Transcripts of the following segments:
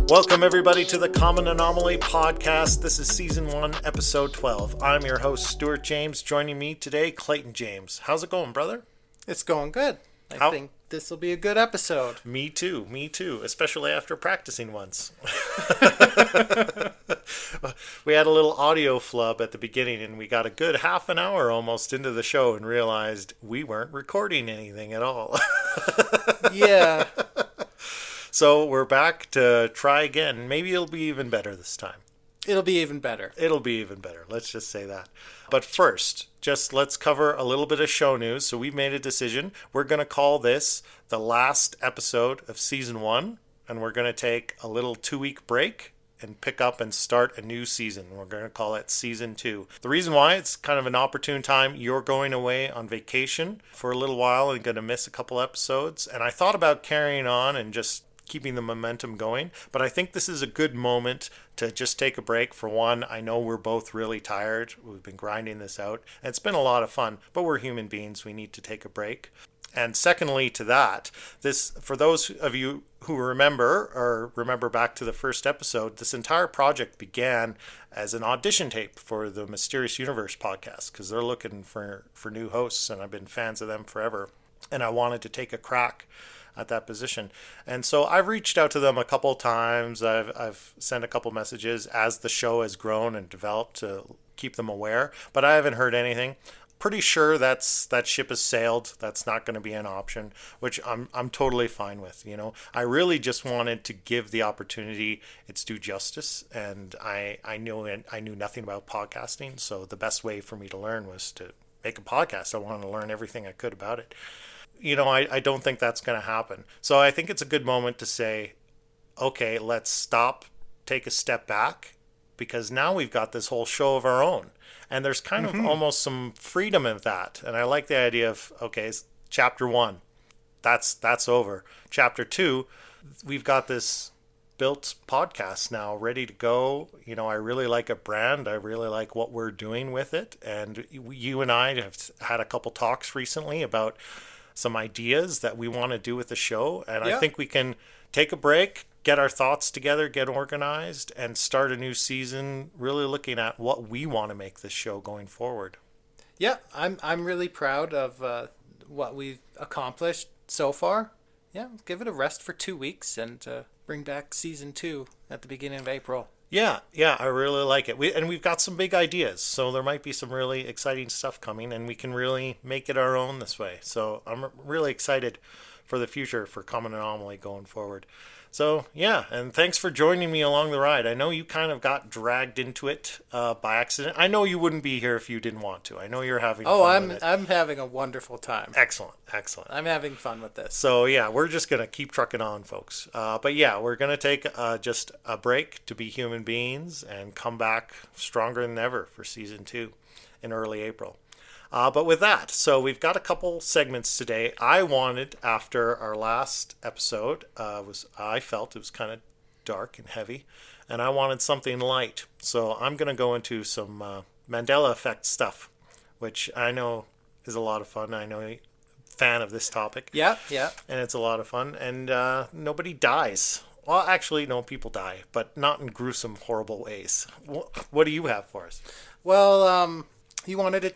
Welcome, everybody, to the Common Anomaly podcast. This is Season 1, Episode 12. I'm your host, Stuart James. Joining me today, Clayton James. How's it going, brother? It's going good. I think this will be a good episode. Me too, especially after practicing once. We had a little audio flub at the beginning, and we got a good half an hour almost into the show and realized we weren't recording anything at all. Yeah. So we're back to try again. Maybe it'll be even better this time. It'll be even better. Let's just say that. But first, let's cover a little bit of show news. So we've made a decision. We're going to call this the last episode of Season 1. And we're going to take a little 2-week break and pick up and start a new season. We're going to call it Season 2. The reason why, it's kind of an opportune time. You're going away on vacation for a little while and going to miss a couple episodes. And I thought about carrying on and just keeping the momentum going, but I think this is a good moment to just take a break. For one, I know we're both really tired. We've been grinding this out, and it's been a lot of fun, but we're human beings. We need to take a break. And secondly to that, this, for those of you who remember back to the first episode, this entire project began as an audition tape for the Mysterious Universe podcast, because they're looking for new hosts, and I've been fans of them forever, and I wanted to take a crack at that position. And so I've reached out to them a couple of times. I've sent a couple messages as the show has grown and developed to keep them aware, but I haven't heard anything. Pretty sure that ship has sailed. That's not going to be an option, which I'm totally fine with. You know, I really just wanted to give the opportunity its due justice, and I knew nothing about podcasting, so the best way for me to learn was to make a podcast. I wanted to learn everything I could about it. You know, I don't think that's going to happen. So I think it's a good moment to say, okay, let's stop, take a step back, because now we've got this whole show of our own. And there's kind of almost some freedom in that. And I like the idea of, okay, chapter 1, that's over. Chapter 2, we've got this built podcast now ready to go. You know, I really like a brand. I really like what we're doing with it. And you and I have had a couple talks recently about some ideas that we want to do with the show. And I think we can take a break, get our thoughts together, get organized, and start a new season, really looking at what we want to make this show going forward. Yeah, I'm really proud of what we've accomplished so far. Yeah, give it a rest for 2 weeks and bring back Season 2 at the beginning of April. Yeah, I really like it. We've got some big ideas, so there might be some really exciting stuff coming, and we can really make it our own this way. So I'm really excited for the future for Common Anomaly going forward. So, yeah, and thanks for joining me along the ride. I know you kind of got dragged into it by accident. I know you wouldn't be here if you didn't want to. I know you're having fun with it. I'm having a wonderful time. Excellent. I'm having fun with this. So, yeah, we're just going to keep trucking on, folks. But, yeah, we're going to take just a break to be human beings and come back stronger than ever for Season 2 in early April. But with that, so we've got a couple segments today. I wanted, after our last episode, I felt it was kind of dark and heavy, and I wanted something light. So I'm going to go into some Mandela effect stuff, which I know is a lot of fun. I know you're a fan of this topic. Yeah. And it's a lot of fun, and nobody dies. Well, actually, no, people die, but not in gruesome, horrible ways. What do you have for us? Well, you wanted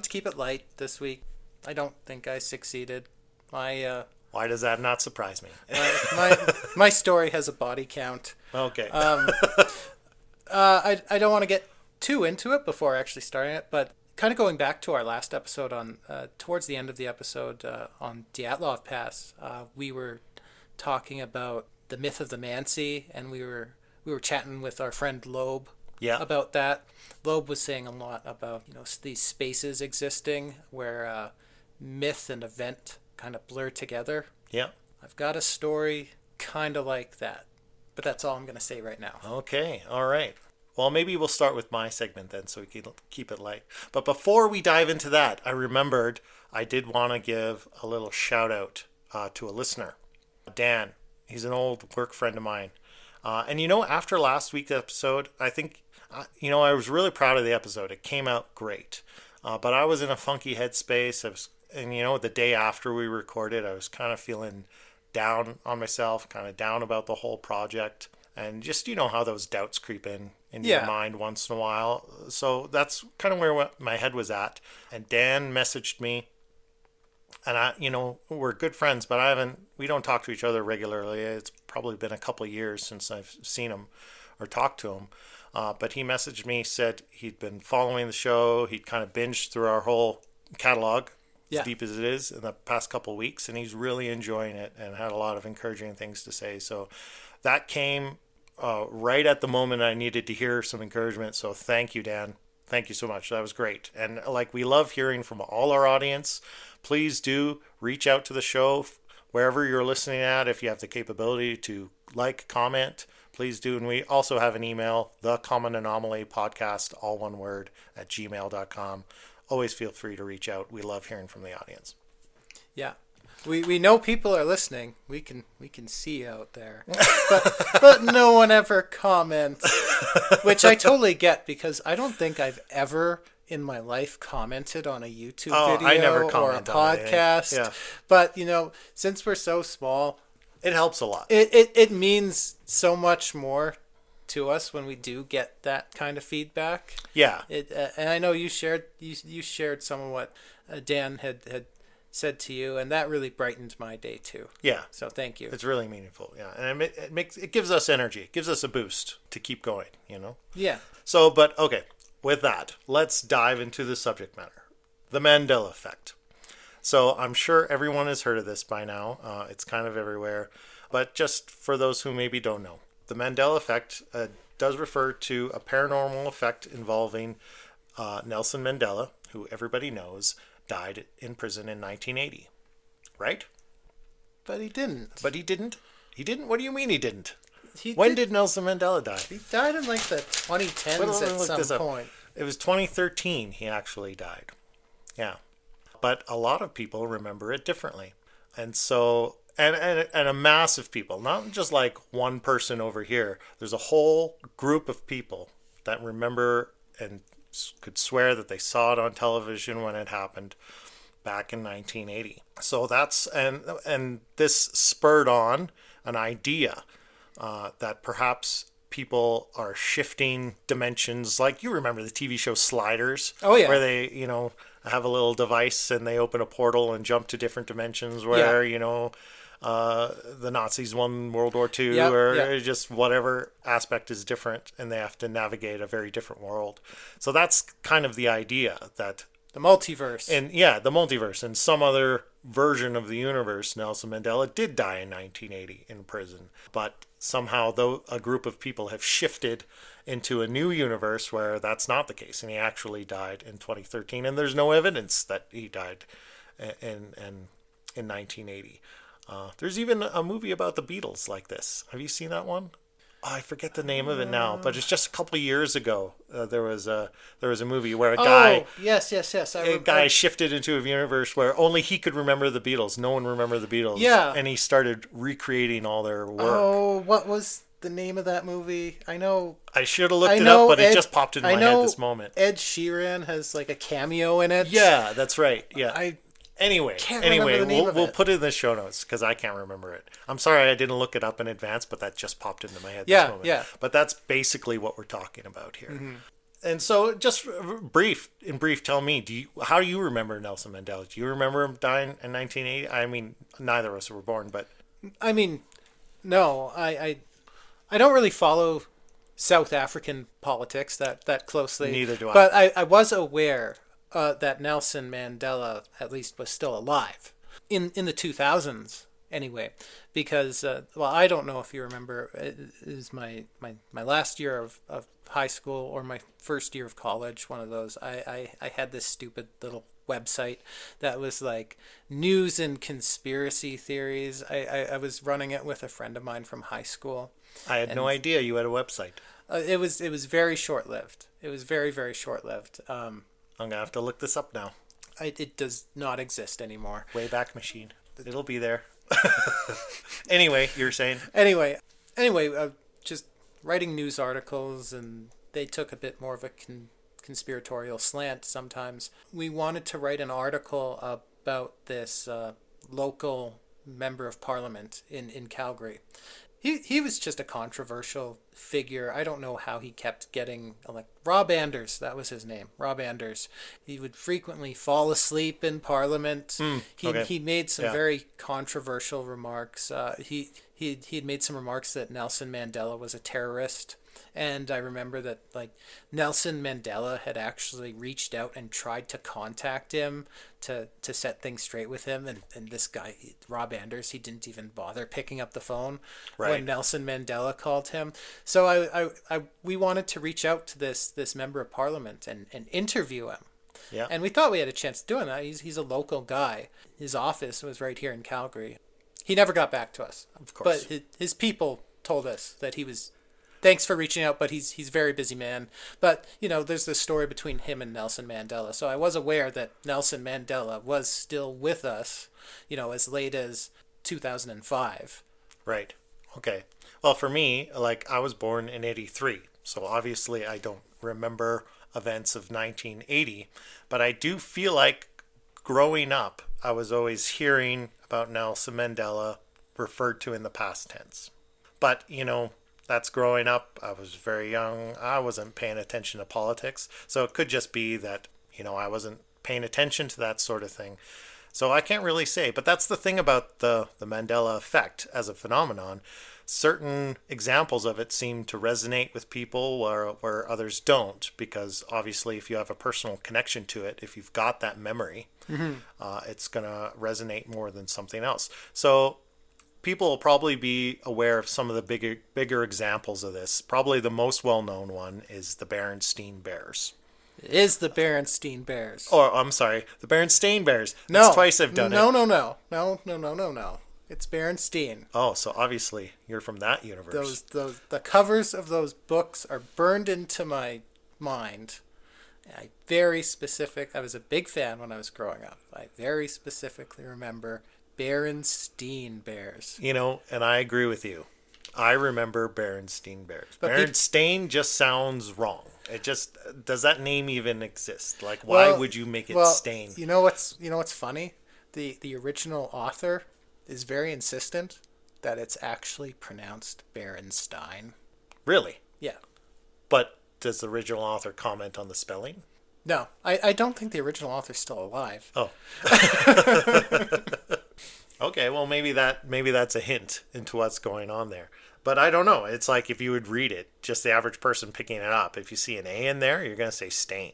to keep it light this week. I don't think I succeeded. Why does that not surprise me? My story has a body count. Okay. I don't want to get too into it before actually starting it, but kind of going back to our last episode on towards the end of the episode on Dyatlov Pass, we were talking about the myth of the Mansi, and we were chatting with our friend Loeb. Yeah. About that. Loeb was saying a lot about, these spaces existing where myth and event kind of blur together. Yeah. I've got a story kind of like that, but that's all I'm going to say right now. Okay. All right. Well, maybe we'll start with my segment then so we can keep it light. But before we dive into that, I remembered I did want to give a little shout out to a listener, Dan. He's an old work friend of mine. And after last week's episode, I think, I was really proud of the episode. It came out great. But I was in a funky headspace. The day after we recorded, I was kind of feeling down on myself, kind of down about the whole project. And just, how those doubts creep into Yeah. your mind once in a while. So that's kind of where my head was at. And Dan messaged me, and we're good friends, but we don't talk to each other regularly. It's probably been a couple of years since I've seen him or talked to him. But he messaged me, said he'd been following the show. He'd kind of binged through our whole catalog, as deep as it is, in the past couple of weeks, and he's really enjoying it and had a lot of encouraging things to say. So that came right at the moment I needed to hear some encouragement. So thank you, Dan. Thank you so much. That was great. And we love hearing from all our audience. Please do reach out to the show wherever you're listening at. If you have the capability to comment, please do. And we also have an email, the Common Anomaly Podcast, all one word, at gmail.com. Always feel free to reach out. We love hearing from the audience. Yeah. We know people are listening. We can see out there. But no one ever comments, which I totally get, because I don't think I've ever in my life commented on a YouTube video I never or a podcast. Yeah. But, since we're so small, it helps a lot. It means so much more to us when we do get that kind of feedback. Yeah. And I know you shared some of what Dan had said to you, and that really brightened my day too. Yeah. So thank you. It's really meaningful. Yeah. And it gives us energy. It gives us a boost to keep going, Yeah. So, but okay, with that, let's dive into the subject matter. The Mandela effect. So I'm sure everyone has heard of this by now. It's kind of everywhere. But just for those who maybe don't know, the Mandela effect does refer to a paranormal effect involving Nelson Mandela, who everybody knows died in prison in 1980. Right? But he didn't. He didn't? What do you mean he didn't? When did Nelson Mandela die? He died in the 2010s at some point. It was 2013 he actually died. Yeah. But a lot of people remember it differently. And so, and a mass of people, not just like one person over here. There's a whole group of people that remember and could swear that they saw it on television when it happened back in 1980. So that's, and this spurred on an idea that perhaps people are shifting dimensions. Like, you remember the TV show Sliders? Oh, yeah. Where they, have a little device and they open a portal and jump to different dimensions where, the Nazis won World War II, just whatever aspect is different, and they have to navigate a very different world. So that's kind of the idea, that the multiverse. And the multiverse. And some other version of the universe, Nelson Mandela did die in 1980 in prison. But somehow, though, a group of people have shifted into a new universe where that's not the case. And he actually died in 2013. And there's no evidence that he died in 1980. There's even a movie about the Beatles like this. Have you seen that one? I forget the name of it now, but it's just a couple of years ago. There was a movie where a guy shifted into a universe where only he could remember the Beatles. No one remembered the Beatles. Yeah, and he started recreating all their work. Oh, what was the name of that movie? I know. I should have looked it up, but it just popped into my head this moment. Ed Sheeran has like a cameo in it. Yeah, that's right. Yeah. Anyway, we'll put it in the show notes because I can't remember it. I'm sorry I didn't look it up in advance, but that just popped into my head this moment. Yeah. But that's basically what we're talking about here. Mm-hmm. And so, just in brief, tell me, how do you remember Nelson Mandela? Do you remember him dying in 1980? I mean, neither of us were born, but... I mean, no, I don't really follow South African politics that closely. Neither do I. But I was aware that Nelson Mandela at least was still alive in the 2000s anyway, because I don't know if you remember, it is my last year of high school or my first year of college, one of those. I had this stupid little website that was like news and conspiracy theories. I was running it with a friend of mine from high school. I had no idea you had a website. It was very short-lived. It was very, very short-lived. I'm going to have to look this up now. It does not exist anymore. Wayback Machine. It'll be there. Anyway, you were saying? Anyway, just writing news articles, and they took a bit more of a conspiratorial slant sometimes. We wanted to write an article about this local member of parliament in Calgary. He was just a controversial figure. I don't know how he kept getting like Rob Anders, that was his name. Rob Anders. He would frequently fall asleep in Parliament. He made some very controversial remarks. He had made some remarks that Nelson Mandela was a terrorist. And I remember that like Nelson Mandela had actually reached out and tried to contact him to set things straight with him. And this guy, Rob Anders, he didn't even bother picking up the phone when Nelson Mandela called him. So we wanted to reach out to this member of parliament and interview him. Yeah. And we thought we had a chance of doing that. He's a local guy. His office was right here in Calgary. He never got back to us. Of course. But his people told us that he was... Thanks for reaching out, but he's a very busy man. But, there's this story between him and Nelson Mandela. So I was aware that Nelson Mandela was still with us, as late as 2005. Right. Okay. Well, for me, like, I was born in 83. So obviously I don't remember events of 1980. But I do feel like growing up, I was always hearing about Nelson Mandela referred to in the past tense. But, that's growing up. I was very young. I wasn't paying attention to politics. So it could just be that, I wasn't paying attention to that sort of thing. So I can't really say. But that's the thing about the Mandela effect as a phenomenon. Certain examples of it seem to resonate with people where others don't. Because obviously if you have a personal connection to it, if you've got that memory, it's going to resonate more than something else. So people will probably be aware of some of the bigger examples of this. Probably the most well-known one is the Berenstain Bears. It is the Berenstain Bears. Oh, I'm sorry. The Berenstain Bears. No. That's twice I've done it. No. It's Berenstain. Oh, so obviously you're from that universe. The covers of those books are burned into my mind. I was a big fan when I was growing up. I very specifically remember Berenstain Bears. And I agree with you. I remember Berenstain Bears. But Berenstain just sounds wrong. It just, does that name even exist? Like, why would you make it stain? You know what's funny? The original author is very insistent that it's actually pronounced Berenstain. Really? Yeah. But does the original author comment on the spelling? No, I don't think the original author's still alive. Oh. Okay, well maybe that's a hint into what's going on there. But I don't know. It's like if you would read it, just the average person picking it up, if you see an A in there, you're going to say stain,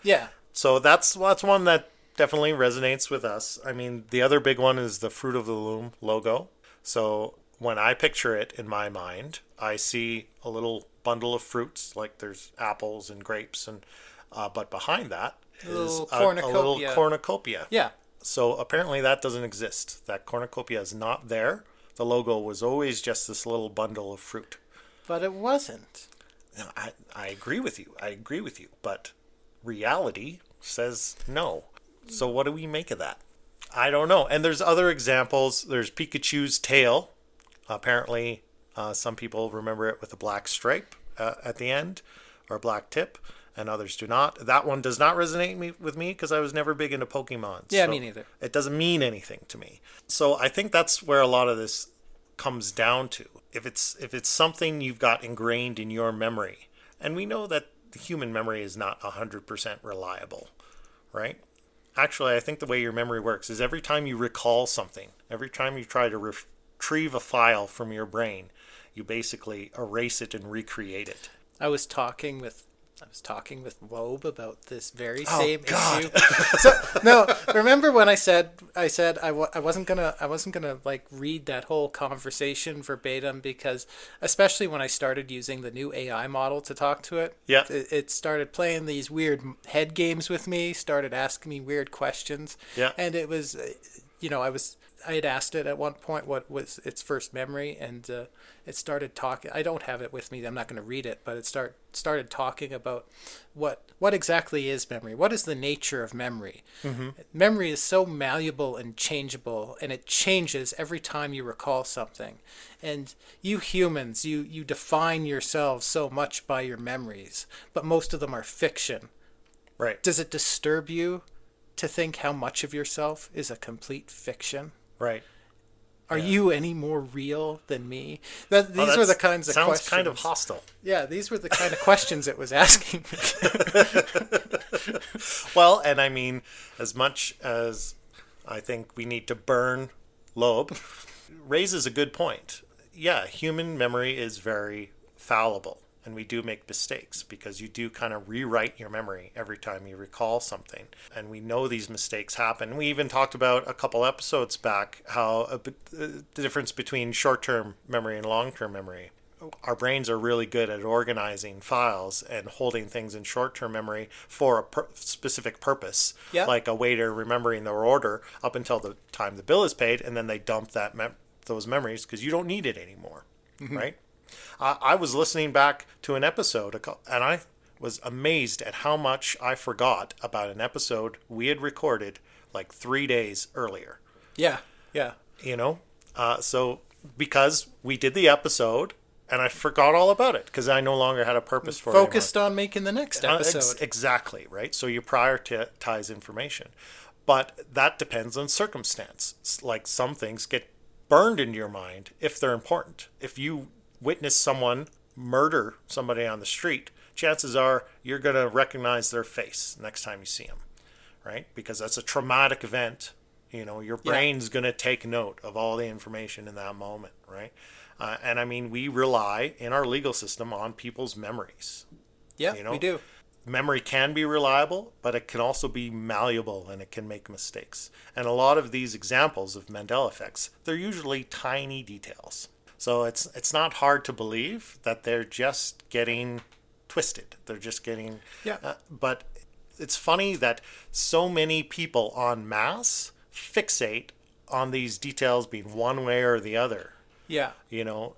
Yeah. So that's one that definitely resonates with us. I mean, the other big one is the Fruit of the Loom logo. So when I picture it in my mind, I see a little bundle of fruits, like there's apples and grapes, and but behind that is a little cornucopia. Yeah. So apparently that doesn't exist. That cornucopia is not there. The logo was always just this little bundle of fruit. But it wasn't. No, I agree with you. But reality says no. So what do we make of that? I don't know. And there's other examples. There's Pikachu's tail. Apparently, some people remember it with a black stripe at the end, or a black tip. And others do not. That one does not resonate with me because I was never big into Pokemon. Yeah, so me neither. It doesn't mean anything to me. So I think that's where a lot of this comes down to. If it's something you've got ingrained in your memory, and we know that the human memory is not 100% reliable, right? Actually, I think the way your memory works is every time you recall something, every time you try to retrieve a file from your brain, you basically erase it and recreate it. I was talking with Loeb about this very same God. issue. So no, remember when I said I wasn't gonna like read that whole conversation verbatim, because especially when I started using the new AI model to talk to it, yeah, it started playing these weird head games with me, started asking me weird questions, yeah, and it was, I had asked it at one point what was its first memory, and it started talking. I don't have it with me. I'm not going to read it, but it started talking about what exactly is memory. What is the nature of memory? Mm-hmm. Memory is so malleable and changeable, and it changes every time you recall something. And you humans, you define yourselves so much by your memories, but most of them are fiction. Right. Does it disturb you to think how much of yourself is a complete fiction? Right. Are Yeah. you any more real than me? Oh, These were the kinds of sounds questions. kind of hostile. Yeah, these were the kind of questions it was asking me. Well, and I mean, as much as I think we need to burn Loeb, raises a good point. Yeah, human memory is very fallible, and we do make mistakes because you do kind of rewrite your memory every time you recall something. And we know these mistakes happen. We even talked about a couple episodes back how the difference between short-term memory and long-term memory. Our brains are really good at organizing files and holding things in short-term memory for a specific purpose, Yeah. like a waiter remembering their order up until the time the bill is paid, and then they dump those memories because you don't need it anymore, right? I was listening back to an episode, and I was amazed at how much I forgot about an episode we had recorded like 3 days earlier. Yeah, yeah. You know, so because we did the episode, and I forgot all about it because I no longer had a purpose for it. Focused on making the next episode. Exactly, right? So you prioritize information. But that depends on circumstance. Like some things get burned into your mind if they're important. If you witness someone murder somebody on the street, chances are you're going to recognize their face next time you see them, right? Because that's a traumatic event. You know, your brain's going to take note of all the information in that moment, right? And I mean, we rely in our legal system on people's memories. Yeah, You know? we do. Memory can be reliable, but it can also be malleable and it can make mistakes. And a lot of these examples of Mandela effects, they're usually tiny details. So it's not hard to believe that they're just getting twisted. They're just getting... Yeah. But it's funny that so many people en masse fixate on these details being one way or the other. Yeah. You know,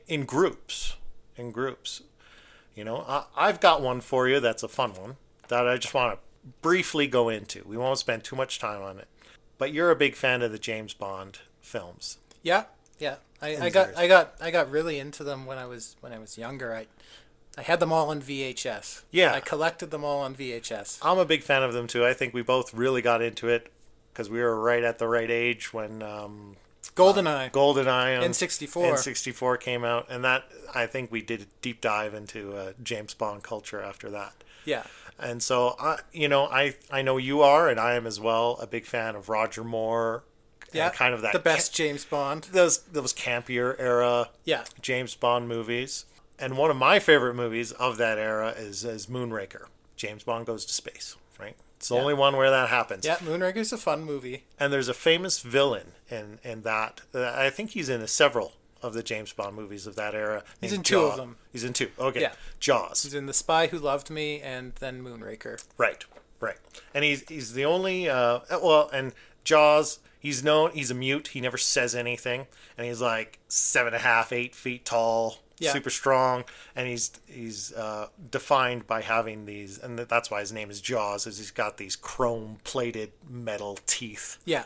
in groups. You know, I've got one for you that's a fun one that I just want to briefly go into. We won't spend too much time on it. But you're a big fan of the James Bond films. Yeah, yeah. I got really into them when I was younger. I had them all on VHS. Yeah. I collected them all on VHS. I'm a big fan of them too. I think we both really got into it because we were right at the right age when GoldenEye. GoldenEye N64. N64 came out, and that I think we did a deep dive into James Bond culture after that. Yeah. And so I know you are, and I am as well, a big fan of Roger Moore. Yeah. And kind of that the best James Bond. Those campier era James Bond movies. And one of my favorite movies of that era is Moonraker. James Bond Goes to Space, right? It's the only one where that happens. Yeah, Moonraker's a fun movie. And there's a famous villain in that. I think he's in several of the James Bond movies of that era. He's in two of them. He's in two. Okay. Yeah. Jaws. He's in The Spy Who Loved Me and then Moonraker. Right. And he's the only and Jaws, he's a mute. He never says anything. And he's like 7.5, 8 feet tall. Yeah. Super strong, and he's defined by having these, and that's why his name is Jaws, is he's got these chrome-plated metal teeth. Yeah.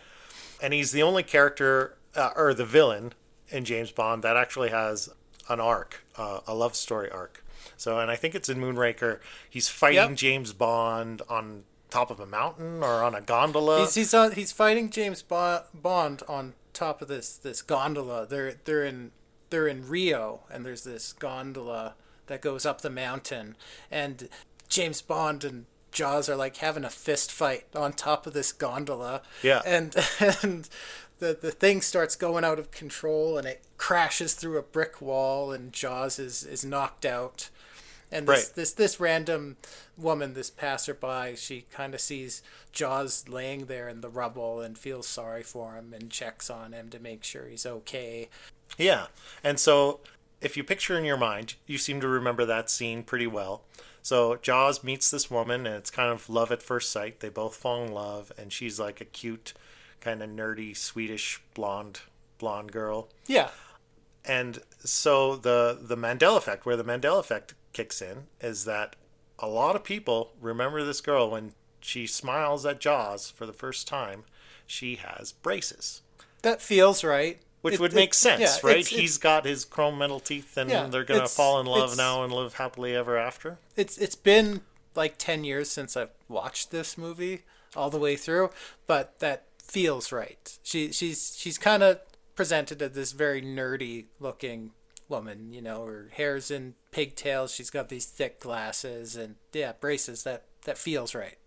And he's the only character, or the villain, in James Bond that actually has an arc, a love story arc. So, and I think it's in Moonraker, he's fighting James Bond on top of a mountain or on a gondola. He's fighting James Bond on top of this gondola. They're in Rio, and there's this gondola that goes up the mountain, and James Bond and Jaws are like having a fist fight on top of this gondola. Yeah. And the thing starts going out of control, and it crashes through a brick wall, and Jaws is knocked out. And this random woman, this passerby, she kind of sees Jaws laying there in the rubble and feels sorry for him and checks on him to make sure he's okay. Yeah. And so if you picture in your mind, you seem to remember that scene pretty well. So Jaws meets this woman, and it's kind of love at first sight. They both fall in love, and she's like a cute, kind of nerdy, Swedish blonde girl. Yeah. And so the Mandela effect, where the Mandela effect kicks in, is that a lot of people remember this girl when she smiles at Jaws for the first time. She has braces. That feels right. Which would make sense, right? He's got his chrome metal teeth, and they're going to fall in love now and live happily ever after. It's been like 10 years since I've watched this movie all the way through, but that feels right. She's kind of presented as this very nerdy looking woman. You know, her hair's in pigtails. She's got these thick glasses and braces. That feels right.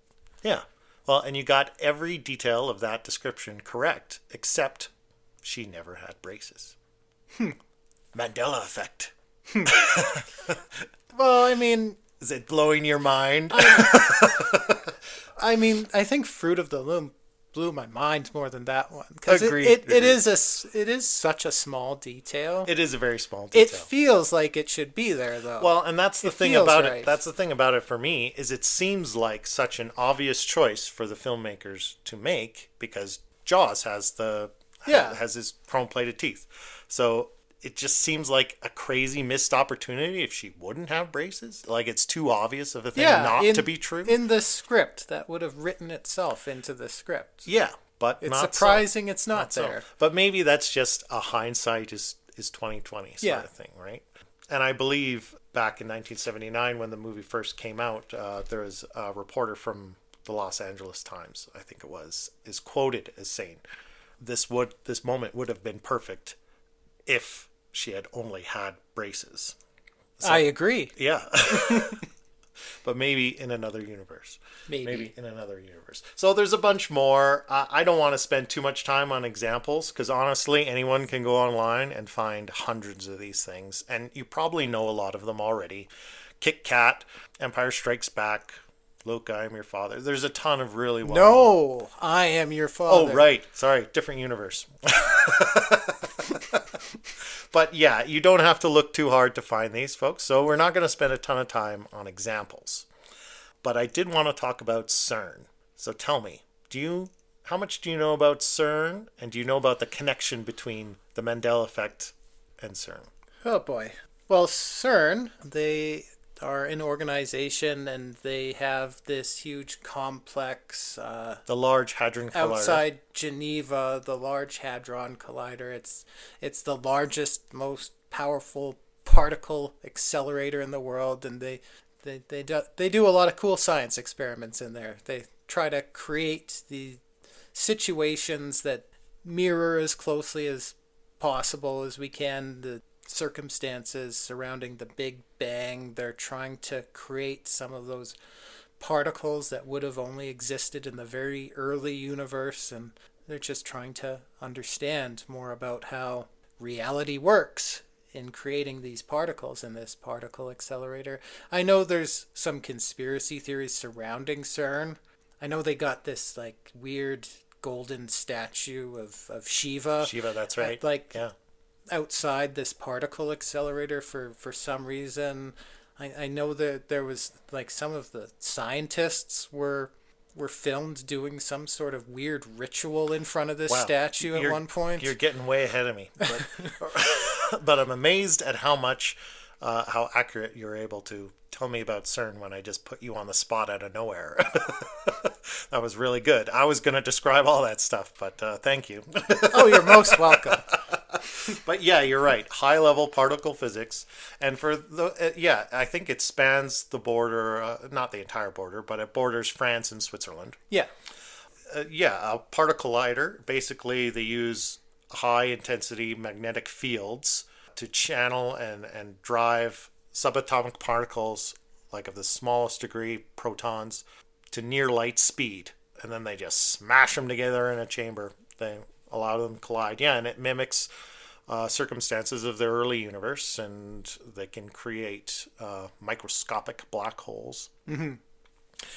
Yeah. Well, and you got every detail of that description correct, except she never had braces. Mandela effect. Well, I mean, is it blowing your mind? I mean, I think Fruit of the Loom blew my mind more than that one, because Agreed. it is such a small detail. It is a very small detail. It feels like it should be there, though. Well, and that's the thing feels about right. it. That's the thing about it for me, is it seems like such an obvious choice for the filmmakers to make, because Jaws has has his chrome-plated teeth. So it just seems like a crazy missed opportunity if she wouldn't have braces. Like, it's too obvious of a thing not to be true. In the script, that would have written itself into the script. Yeah, but It's not surprising so. it's not there. So. But maybe that's just a hindsight is 2020 sort of thing, right? And I believe back in 1979 when the movie first came out, there was a reporter from the Los Angeles Times, I think it was, is quoted as saying, this moment would have been perfect if she had only had braces. So, I agree. Yeah. But maybe in another universe. Maybe in another universe. So there's a bunch more. I don't want to spend too much time on examples, because honestly, anyone can go online and find hundreds of these things. And you probably know a lot of them already. Kit Kat, Empire Strikes Back, Luke, I Am Your Father. There's a ton of really well. No, I Am Your Father. Oh, right. Sorry. Different universe. But yeah, you don't have to look too hard to find these, folks. So we're not going to spend a ton of time on examples. But I did want to talk about CERN. So tell me, how much do you know about CERN? And do you know about the connection between the Mandela effect and CERN? Oh, boy. Well, CERN, they are an organization, and they have this huge complex the Large Hadron Collider. Outside Geneva, the Large Hadron Collider. It's the largest, most powerful particle accelerator in the world, and they do a lot of cool science experiments in there. They try to create the situations that mirror as closely as possible as we can the circumstances surrounding the Big Bang. They're trying to create some of those particles that would have only existed in the very early universe, and they're just trying to understand more about how reality works in creating these particles in this particle accelerator. I know there's some conspiracy theories surrounding CERN. I know they got this like weird golden statue of Shiva. Shiva, that's right. Yeah. Outside this particle accelerator for some reason. I know that there was like some of the scientists were filmed doing some sort of weird ritual in front of this statue at one point. You're getting way ahead of me, but I'm amazed at how accurate you're able to tell me about CERN when I just put you on the spot out of nowhere. That was really good. I was going to describe all that stuff, but thank you. Oh, you're most welcome. But yeah, you're right. High-level particle physics, and I think it spans the border, not the entire border, but it borders France and Switzerland. Yeah. A particle collider. Basically, they use high-intensity magnetic fields to channel and drive subatomic particles, like of the smallest degree, protons, to near light speed, and then they just smash them together in a chamber. They allow them to collide. Yeah, and it mimics circumstances of the early universe, and they can create microscopic black holes. Mm-hmm.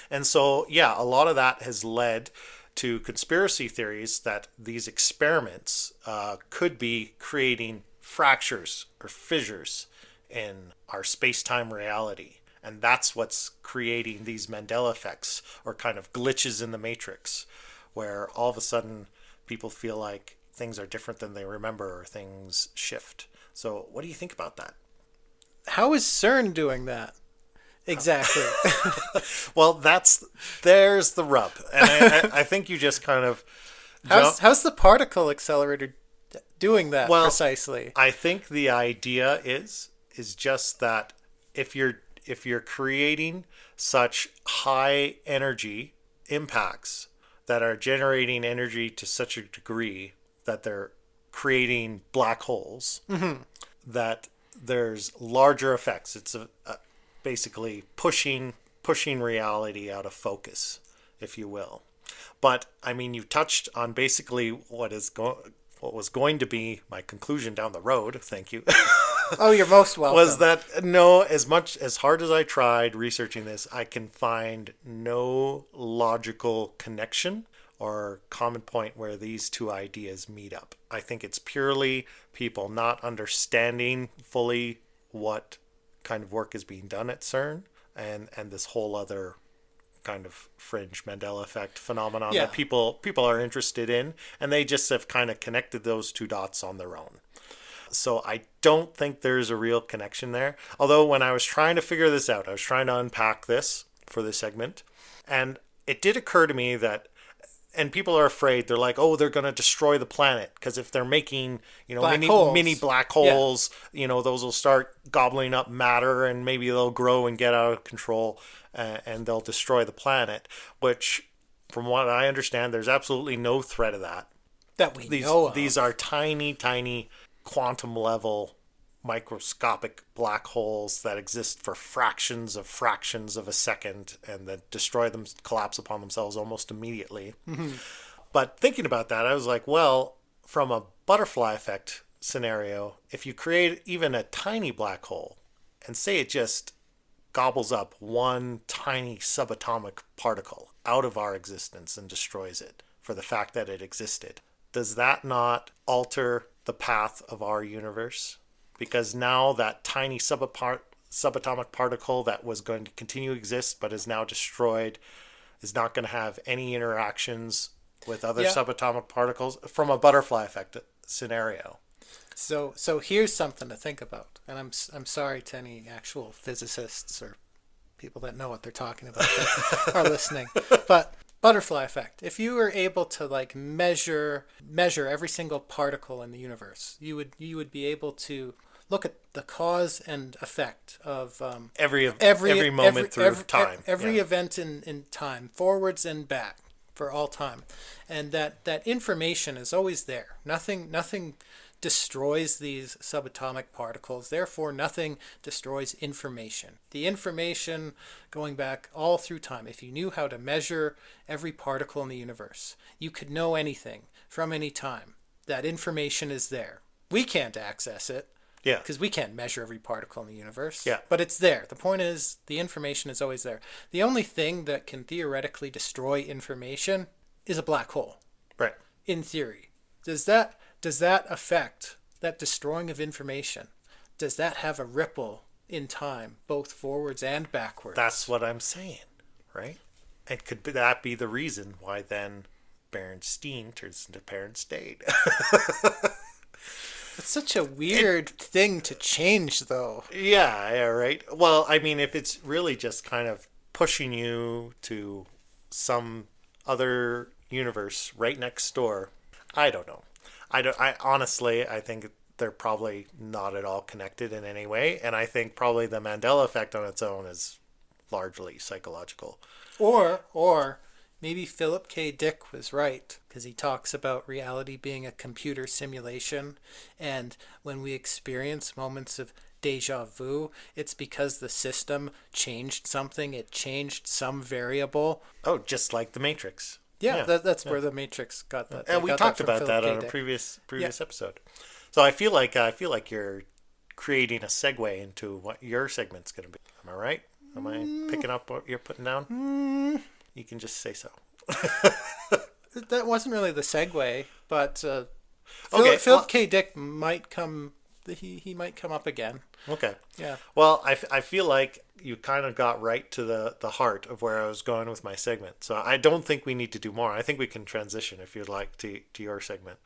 And so, yeah, a lot of that has led to conspiracy theories that these experiments could be creating fractures or fissures in our space-time reality. And that's what's creating these Mandela effects, or kind of glitches in the matrix, where all of a sudden people feel like things are different than they remember, or things shift. So what do you think about that? How is CERN doing that? Exactly. Well, there's the rub. And I think you just kind of... How's the particle accelerator doing that precisely? I think the idea is just that if you're creating such high energy impacts that are generating energy to such a degree that they're creating black holes, that there's larger effects. It's basically pushing reality out of focus, if you will. But I mean, you touched on basically what was going to be my conclusion down the road. Thank you. Oh, you're most welcome. Was that no, as hard as I tried researching this, I can find no logical connection or common point where these two ideas meet up. I think it's purely people not understanding fully what kind of work is being done at CERN, and this whole other kind of fringe Mandela effect phenomenon that people are interested in, and they just have kind of connected those two dots on their own. So I don't think there's a real connection there. Although when I was trying to figure this out, I was trying to unpack this for this segment, and it did occur to me that, and people are afraid, they're like, oh, they're going to destroy the planet, because if they're making, mini black holes, those will start gobbling up matter, and maybe they'll grow and get out of control, and they'll destroy the planet, which, from what I understand, there's absolutely no threat of that. That we know of. These are tiny, tiny quantum level microscopic black holes that exist for fractions of a second, and that destroy them, collapse upon themselves almost immediately. But thinking about that, I was like, well, from a butterfly effect scenario, if you create even a tiny black hole and say it just gobbles up one tiny subatomic particle out of our existence and destroys it for the fact that it existed, does that not alter the path of our universe? Because now that tiny subatomic particle that was going to continue to exist but is now destroyed is not going to have any interactions with other subatomic particles from a butterfly effect scenario. So here's something to think about, and I'm sorry to any actual physicists or people that know what they're talking about that are listening, but butterfly effect. If you were able to measure every single particle in the universe, you would be able to look at the cause and effect of every moment through time. Every event in time, forwards and back, for all time. And that information is always there. Nothing destroys these subatomic particles. Therefore, nothing destroys information. The information going back all through time. If you knew how to measure every particle in the universe, you could know anything from any time. That information is there. We can't access it. Yeah. Because we can't measure every particle in the universe. Yeah. But it's there. The point is, the information is always there. The only thing that can theoretically destroy information is a black hole. Right. In theory. Does that affect, that destroying of information, does that have a ripple in time, both forwards and backwards? That's what I'm saying, right? And could that be the reason why then Berenstain turns into Berenstain? It's such a weird thing to change, though. Yeah, right. Well, I mean, if it's really just kind of pushing you to some other universe right next door, I don't know. I honestly, I think they're probably not at all connected in any way, and I think probably the Mandela effect on its own is largely psychological. Or maybe Philip K. Dick was right, because he talks about reality being a computer simulation, and when we experience moments of deja vu, it's because the system changed something. It changed some variable. Oh, just like the Matrix. Yeah, that's where the Matrix got that. And we talked about that on a previous episode. So I feel like you're creating a segue into what your segment's going to be. Am I right? Am I picking up what you're putting down? You can just say so. That wasn't really the segue, but Philip K. Dick might come. He might come up again. Okay. Yeah. Well, I feel like you kind of got right to the heart of where I was going with my segment. So I don't think we need to do more. I think we can transition if you'd like to your segment.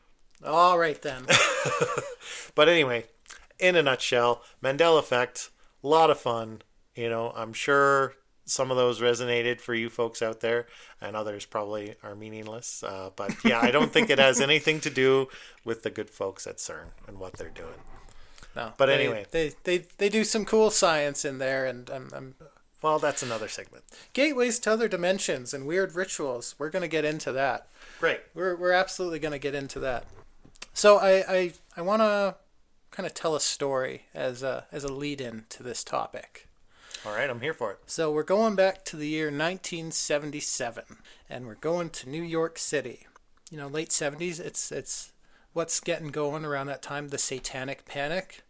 All right, then. But anyway, in a nutshell, Mandela effect, a lot of fun. I'm sure some of those resonated for you folks out there, and others probably are meaningless. But yeah, I don't think it has anything to do with the good folks at CERN and what they're doing. No, but anyway, they do some cool science in there, and well, that's another segment. Gateways to other dimensions and weird rituals. We're going to get into that. Great. We're absolutely going to get into that. So I want to kind of tell a story as a lead in to this topic. All right, I'm here for it. So we're going back to the year 1977, and we're going to New York City. You know, late 70s. It's what's getting going around that time, the Satanic Panic,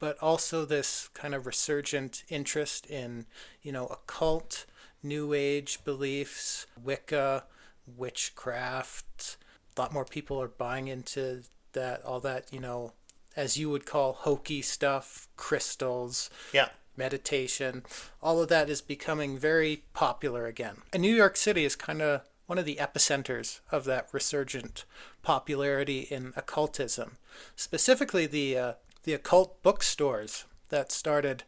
but also this kind of resurgent interest in, you know, occult, New Age beliefs, Wicca, witchcraft. A lot more people are buying into that, all that, you know, as you would call hokey stuff, crystals, Yeah. meditation. All of that is becoming very popular again. And New York City is kind of one of the epicenters of that resurgent popularity in occultism. Specifically, the occult bookstores that started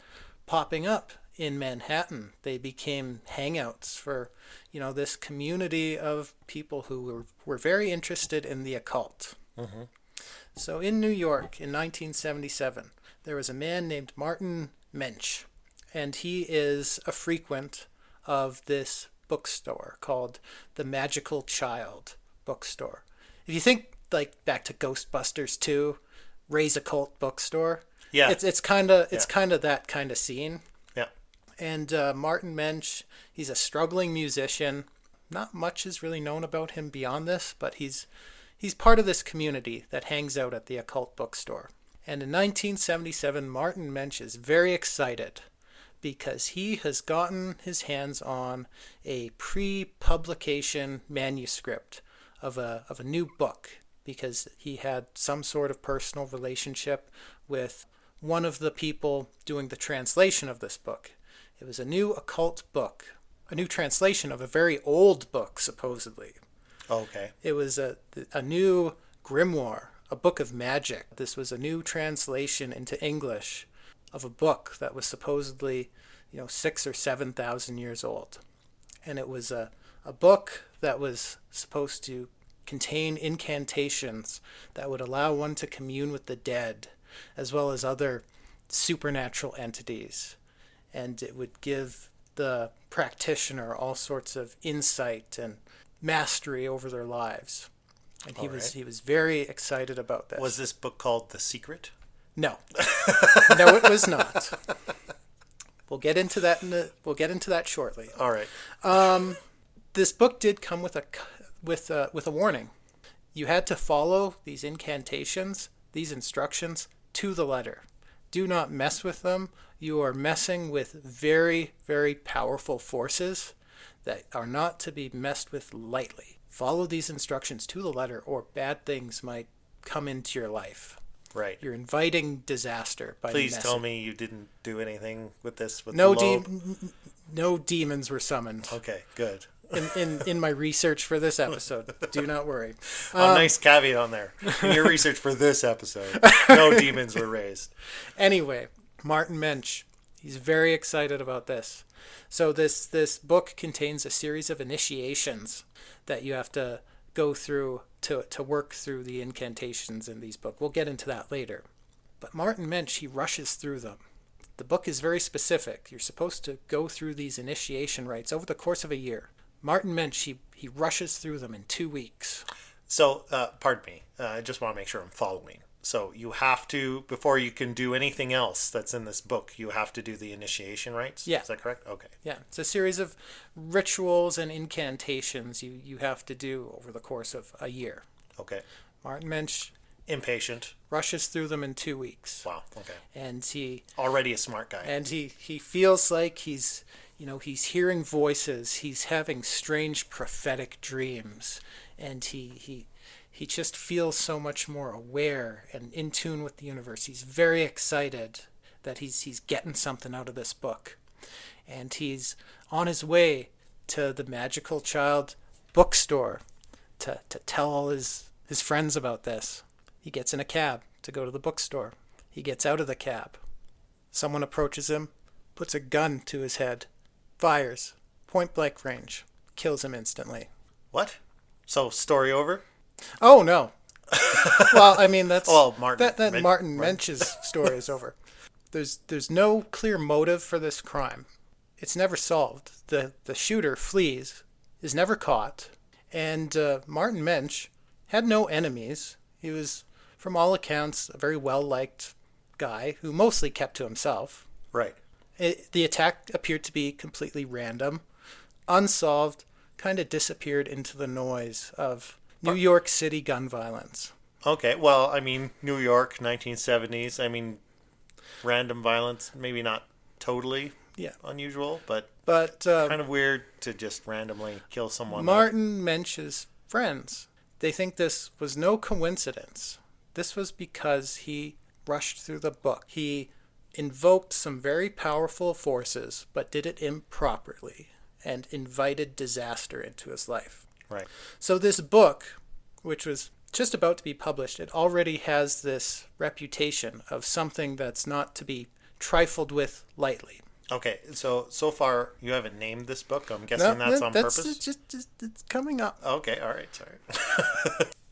popping up in Manhattan. They became hangouts for, you know, this community of people who were very interested in the occult. Mm-hmm. So in New York in 1977, there was a man named Martin Mensch, and he is a frequent of this bookstore called the Magical Child bookstore. If you think like back to Ghostbusters 2, Ray's Occult bookstore, Yeah. it's kind of that kind of scene. Yeah. And Martin Mensch, he's a struggling musician. Not much is really known about him beyond this, but he's part of this community that hangs out at the occult bookstore. And in 1977, Martin Mensch is very excited because he has gotten his hands on a pre-publication manuscript of a new book, because he had some sort of personal relationship with one of the people doing the translation of this book. It was a new occult book, a new translation of a very old book, supposedly. Okay. It was a new grimoire, a book of magic. This was a new translation into English of a book that was supposedly, you know, 6,000 or 7,000 years old. And it was a book that was supposed to contain incantations that would allow one to commune with the dead, as well as other supernatural entities. And it would give the practitioner all sorts of insight and mastery over their lives. And he was very excited about this. Was this book called The Secret? No. No, it was not. We'll get into that shortly. All right. This book did come with a warning. You had to follow these incantations, these instructions to the letter. Do not mess with them. You are messing with very, very powerful forces that are not to be messed with lightly. Follow these instructions to the letter, or bad things might come into your life. Right. You're inviting disaster by Please messing. tell me you didn't do anything with this with No the lobe. no demons were summoned. Okay, good. In my research for this episode. Do not worry. A nice caveat on there. In your research for this episode, no demons were raised. Anyway, Martin Mensch, he's very excited about this. So this book contains a series of initiations that you have to go through to work through the incantations in these books. We'll get into that later. But Martin Mensch, he rushes through them. The book is very specific. You're supposed to go through these initiation rites over the course of a year. Martin Mensch, he rushes through them in 2 weeks. So, pardon me. I just want to make sure I'm following. So you have to, before you can do anything else that's in this book, you have to do the initiation rites? Yeah. Is that correct? Okay. Yeah, it's a series of rituals and incantations you have to do over the course of a year. Okay. Martin Mensch Impatient. rushes through them in 2 weeks. Wow. Okay. And he Already a smart guy. and he feels like he's hearing voices, he's having strange prophetic dreams, and he just feels so much more aware and in tune with the universe. He's very excited that he's getting something out of this book. And he's on his way to the Magical Child bookstore to tell all his friends about this. He gets in a cab to go to the bookstore. He gets out of the cab. Someone approaches him, puts a gun to his head, fires, point blank range, kills him instantly. What? So, story over? Oh no. Well, I mean that's Martin Mensch's story is over. There's no clear motive for this crime. It's never solved. The shooter flees, is never caught, and Martin Mensch had no enemies. He was from all accounts, a very well-liked guy who mostly kept to himself. Right. The attack appeared to be completely random, unsolved, kind of disappeared into the noise of New York City gun violence. Okay, well, I mean, New York, 1970s. I mean, random violence, maybe not totally unusual, but kind of weird to just randomly kill someone. Martin Mensch's friends, they think this was no coincidence. This was because he rushed through the book. He invoked some very powerful forces, but did it improperly and invited disaster into his life. Right. So this book, which was just about to be published, it already has this reputation of something that's not to be trifled with lightly. Okay, so far you haven't named this book. I'm guessing that's on purpose? Just it's coming up. Okay, all right, sorry.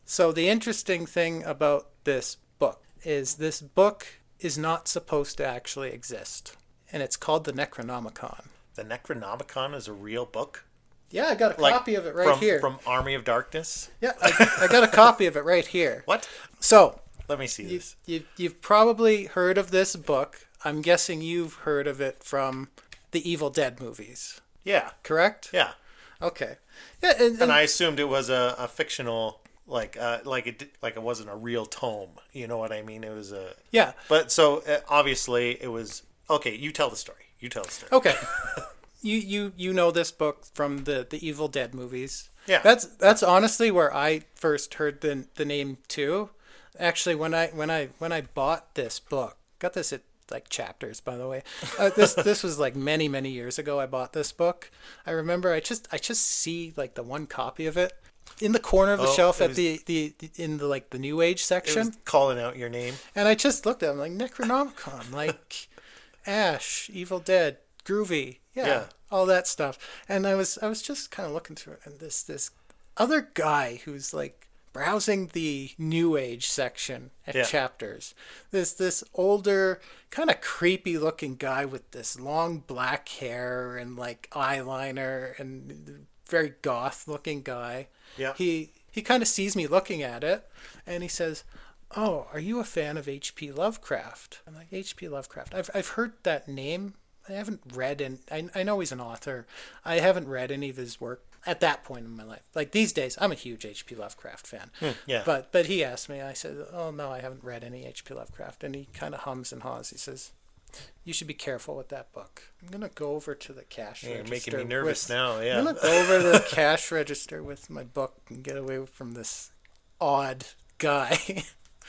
So the interesting thing about this book is not supposed to actually exist. And it's called the Necronomicon. The Necronomicon is a real book? Yeah, I got a copy of it right here. From Army of Darkness? Yeah, I got a copy of it right here. What? So, let me see this. You've probably heard of this book. I'm guessing you've heard of it from the Evil Dead movies. Yeah. Correct? Yeah. Okay. Yeah, and I assumed it was a fictional, like it wasn't a real tome. You know what I mean? It was a... Yeah. But so, obviously, it was... Okay, you tell the story. Okay. You know this book from the Evil Dead movies. Yeah. That's honestly where I first heard the name too. Actually, when I bought this book, got this at like Chapters, by the way. This was like many years ago. I bought this book. I remember I just see like the one copy of it in the corner of the shelf at in the New Age section. It was calling out your name. And I just looked at it, I'm like, Necronomicon, like Ash, Evil Dead, groovy, yeah, all that stuff. And I was just kind of looking through it, and this other guy who's like browsing the New Age section at Chapters, this older, kind of creepy looking guy with this long black hair and like eyeliner, and very goth looking guy. Yeah. He kind of sees me looking at it, and he says, "Oh, are you a fan of H.P. Lovecraft?" I'm like, H.P. Lovecraft. I've heard that name. I haven't read, and I know he's an author. I haven't read any of his work at that point in my life. Like these days, I'm a huge H.P. Lovecraft fan. Yeah. But he asked me. I said, "Oh no, I haven't read any H.P. Lovecraft." And he kind of hums and haws. He says, "You should be careful with that book." I'm gonna go over to the cash register. You're making me nervous now. Yeah. I'm gonna go over to the cash register with my book and get away from this odd guy.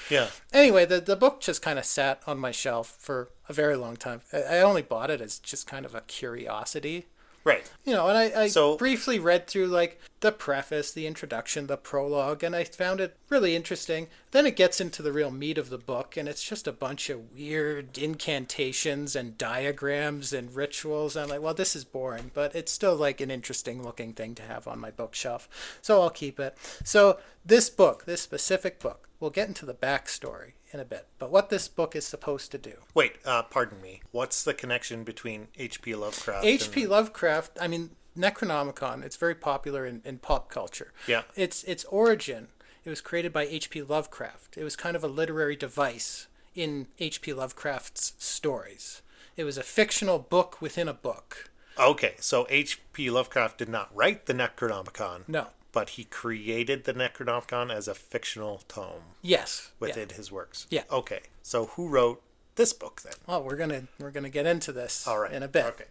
Yeah. Anyway, the book just kind of sat on my shelf for a very long time. I only bought it as just kind of a curiosity. Right. You know, and I briefly read through like the preface, the introduction, the prologue, and I found it really interesting. Then it gets into the real meat of the book, and it's just a bunch of weird incantations and diagrams and rituals. I'm like, well, this is boring, but it's still like an interesting looking thing to have on my bookshelf. So I'll keep it. So this specific book, we'll get into the backstory in a bit, but what this book is supposed to do. Wait, pardon me. What's the connection between H.P. Lovecraft? H.P. Lovecraft, I mean, Necronomicon, it's very popular in pop culture. Yeah. Its origin, it was created by H.P. Lovecraft. It was kind of a literary device in H.P. Lovecraft's stories. It was a fictional book within a book. Okay, so H.P. Lovecraft did not write the Necronomicon. No. But he created the Necronomicon as a fictional tome. Yes. Within his works. Yeah. Okay. So who wrote this book then? Well, we're gonna get into this in a bit. Okay.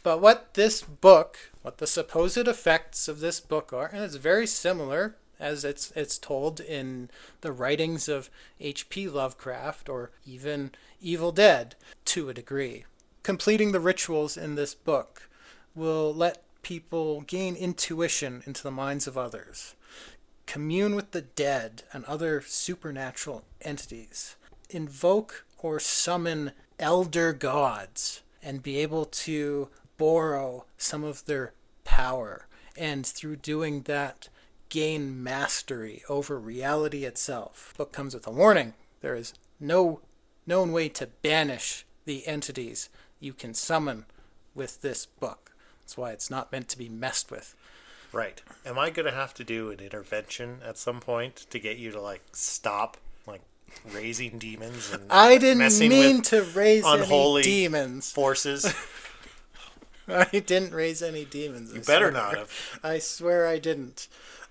But what the supposed effects of this book are, and it's very similar as it's told in the writings of H.P. Lovecraft or even Evil Dead to a degree. Completing the rituals in this book will let people gain intuition into the minds of others, commune with the dead and other supernatural entities, invoke or summon elder gods, and be able to borrow some of their power, and through doing that, gain mastery over reality itself. Book comes with a warning. There is no known way to banish the entities you can summon with this book. That's why it's not meant to be messed with. Right. Am I going to have to do an intervention at some point to get you to, like, stop? Like, raising demons and I didn't messing mean with to raise unholy any demons. forces. I didn't raise any demons. You better not have. I swear I didn't.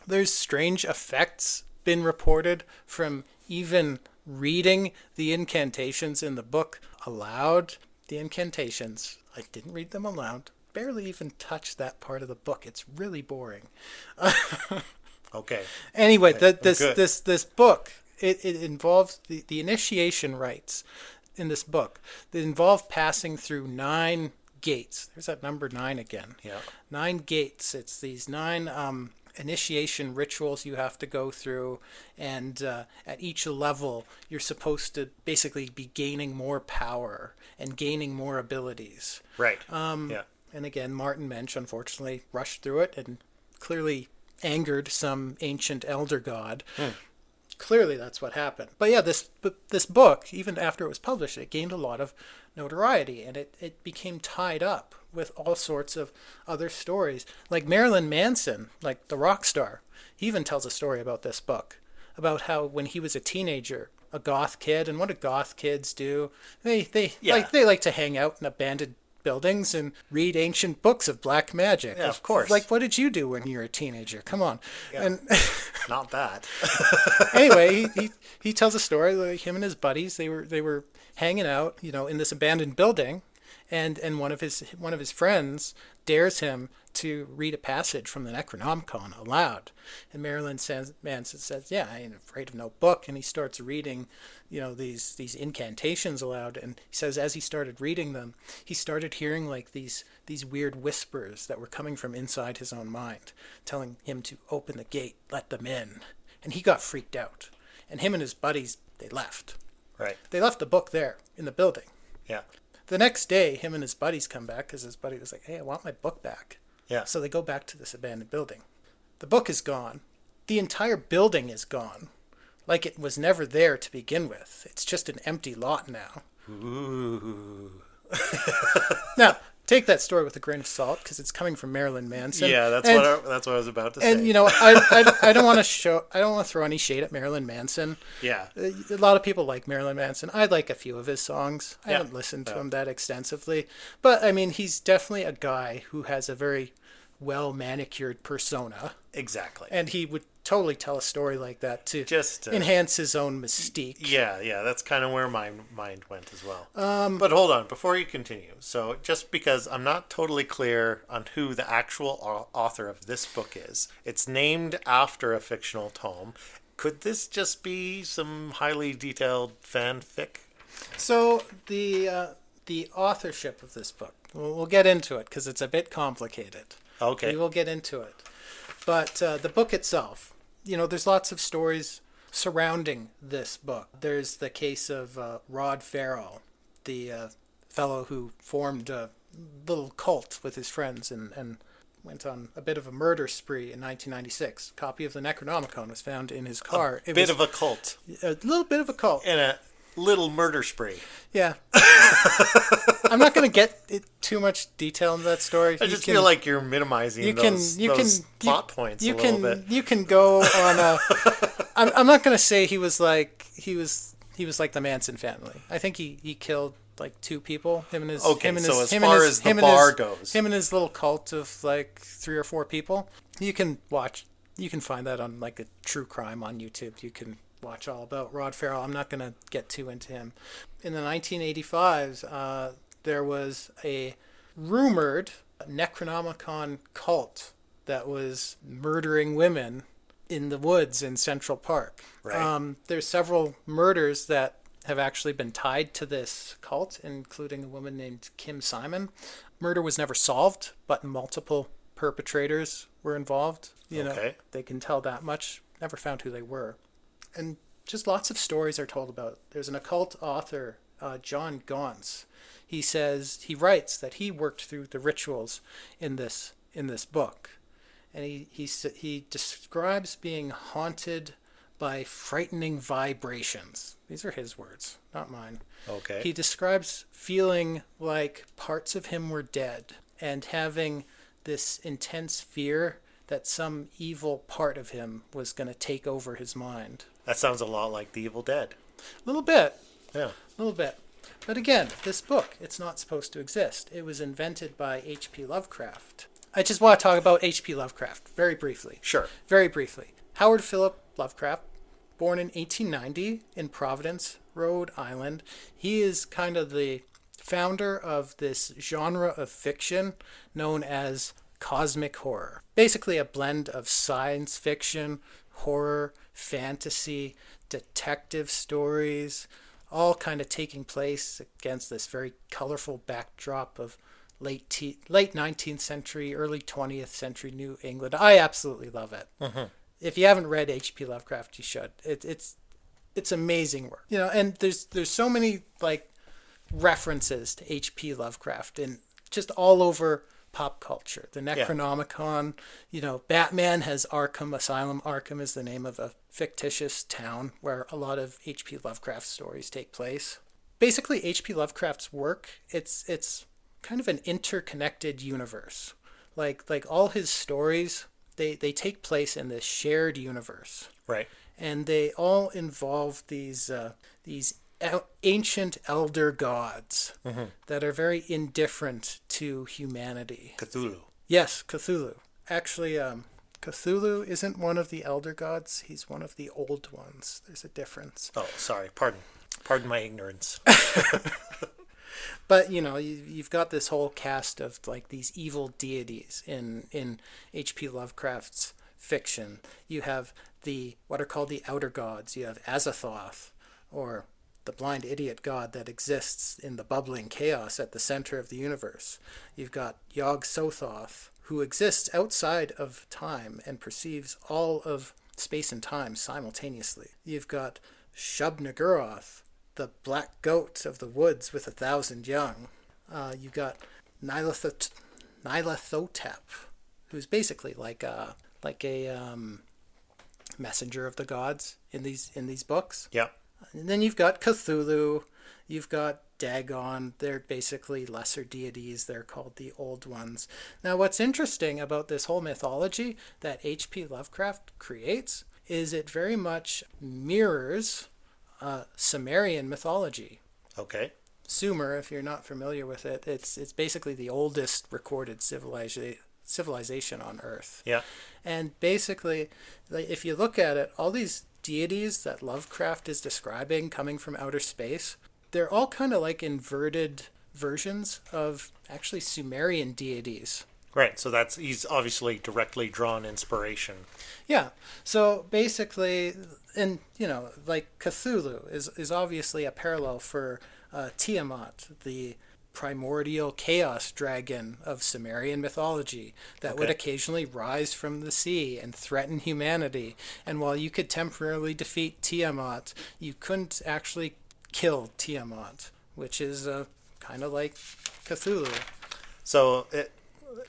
There's strange effects been reported from even reading the incantations in the book aloud. The incantations, I didn't read them aloud. Barely even touched that part of the book. It's really boring. Okay. Anyway, Okay. this book, it involves the initiation rites in this book. They involve passing through 9 gates. There's that number 9 again. Yeah. 9 gates. It's these 9 initiation rituals you have to go through, and at each level you're supposed to basically be gaining more power and gaining more abilities. Right. Yeah. And again, Martin Mensch unfortunately rushed through it and clearly angered some ancient elder god. Clearly that's what happened. But yeah, this book, even after it was published, it gained a lot of notoriety, and it became tied up with all sorts of other stories. Like Marilyn Manson, like the rock star, he even tells a story about this book, about how when he was a teenager, a goth kid, and what do goth kids do? They like to hang out in abandoned buildings and read ancient books of black magic. Yeah, of course. Like, what did you do when you were a teenager? Come on. Yeah. And Not that. anyway, he tells a story like him and his buddies, they were hanging out, in this abandoned building, and one of his friends dares him to read a passage from the Necronomicon aloud. And Marilyn Manson says, "Yeah, I ain't afraid of no book." And he starts reading, these incantations aloud. And he says, as he started reading them, he started hearing like these weird whispers that were coming from inside his own mind, telling him to open the gate, let them in. And he got freaked out. And him and his buddies, they left. Right. They left the book there in the building. Yeah. The next day, him and his buddies come back because his buddy was like, "Hey, I want my book back." Yeah. So they go back to this abandoned building. The book is gone. The entire building is gone. Like it was never there to begin with. It's just an empty lot now. Ooh. Now, take that story with a grain of salt because it's coming from Marilyn Manson. Yeah, that's what I was about to say. And I don't want to throw any shade at Marilyn Manson. Yeah. A lot of people like Marilyn Manson. I like a few of his songs. I Yeah. haven't listened to him that extensively, but I mean, he's definitely a guy who has a very well manicured persona, Exactly. and he would totally tell a story like that to Just enhance his own mystique. Yeah, that's kind of where my mind went as well. But hold on, before you continue. So, just because I'm not totally clear on who the actual author of this book is, it's named after a fictional tome. Could this just be some highly detailed fanfic? So the authorship of this book, we'll get into it because it's a bit complicated. Okay. We will get into it. But the book itself, there's lots of stories surrounding this book. There's the case of Rod Farrell, the fellow who formed a little cult with his friends and went on a bit of a murder spree in 1996. A copy of the Necronomicon was found in his car. A bit of a cult. A little bit of a cult. And a little murder spree. Yeah. I'm not going to get too much detail into that story. I just feel like you're minimizing those plot points a little bit. You can go on a... I'm not going to say he was like the Manson family. I think he killed like 2 people. Him and his the bar goes, him and his little cult of like 3 or 4 people. You can find that on like a true crime on YouTube. You can watch all about Rod Farrell. I'm not going to get too into him. In the 1985s, there was a rumored Necronomicon cult that was murdering women in the woods in Central Park. Right. There's several murders that have actually been tied to this cult, including a woman named Kim Simon. Murder was never solved, but multiple perpetrators were involved. They can tell that much. Never found who they were. And just lots of stories are told about it. There's an occult author, John Gauntz. He writes that he worked through the rituals in this book, and he describes being haunted by frightening vibrations. These are his words, not mine. Okay. He describes feeling like parts of him were dead and having this intense fear that some evil part of him was going to take over his mind. That sounds a lot like The Evil Dead. A little bit. Yeah. A little bit. But again, this book, it's not supposed to exist. It was invented by H.P. Lovecraft. I just want to talk about H.P. Lovecraft very briefly. Sure. Very briefly. Howard Philip Lovecraft, born in 1890 in Providence, Rhode Island. He is kind of the founder of this genre of fiction known as cosmic horror. Basically a blend of science fiction, horror, fantasy, detective stories, all kind of taking place against this very colorful backdrop of late 19th century, early 20th century New England. I absolutely love it. Mm-hmm. If you haven't read H.P. Lovecraft, you should. It's amazing work. You know, and there's so many like references to H.P. Lovecraft and just all over pop culture. The Necronomicon, you know, Batman has Arkham Asylum. Arkham is the name of a fictitious town where a lot of H.P. Lovecraft stories take place. Basically, H.P. Lovecraft's work, it's kind of an interconnected universe. Like all his stories, they take place in this shared universe. Right. And they all involve these ancient elder gods that are very indifferent to humanity. Cthulhu. Yes, Cthulhu. Actually, Cthulhu isn't one of the elder gods. He's one of the old ones. There's a difference. Oh, sorry. Pardon my ignorance. But, you know, you've got this whole cast of, like, these evil deities in H.P. Lovecraft's fiction. You have what are called the outer gods. You have Azathoth, or the blind idiot god that exists in the bubbling chaos at the center of the universe. You've got Yog-Sothoth, who exists outside of time and perceives all of space and time simultaneously. You've got Shub-Niggurath, the black goat of the woods with 1,000 young. You've got Nyarlathotep, who's basically like a messenger of the gods in these books. Yeah. And then you've got Cthulhu, you've got Dagon. They're basically lesser deities. They're called the Old Ones. Now, what's interesting about this whole mythology that H.P. Lovecraft creates is it very much mirrors Sumerian mythology. Okay. Sumer, if you're not familiar with it, it's basically the oldest recorded civilization on Earth. Yeah. And basically, like, if you look at it, all these deities that Lovecraft is describing coming from outer space, they're all kind of like inverted versions of actually Sumerian deities. Right, so he's obviously directly drawn inspiration. Yeah, so basically, and you know, like Cthulhu is obviously a parallel for Tiamat, the primordial chaos dragon of Sumerian mythology that would occasionally rise from the sea and threaten humanity. And while you could temporarily defeat Tiamat, you couldn't actually kill Tiamat, which is kind of like Cthulhu. So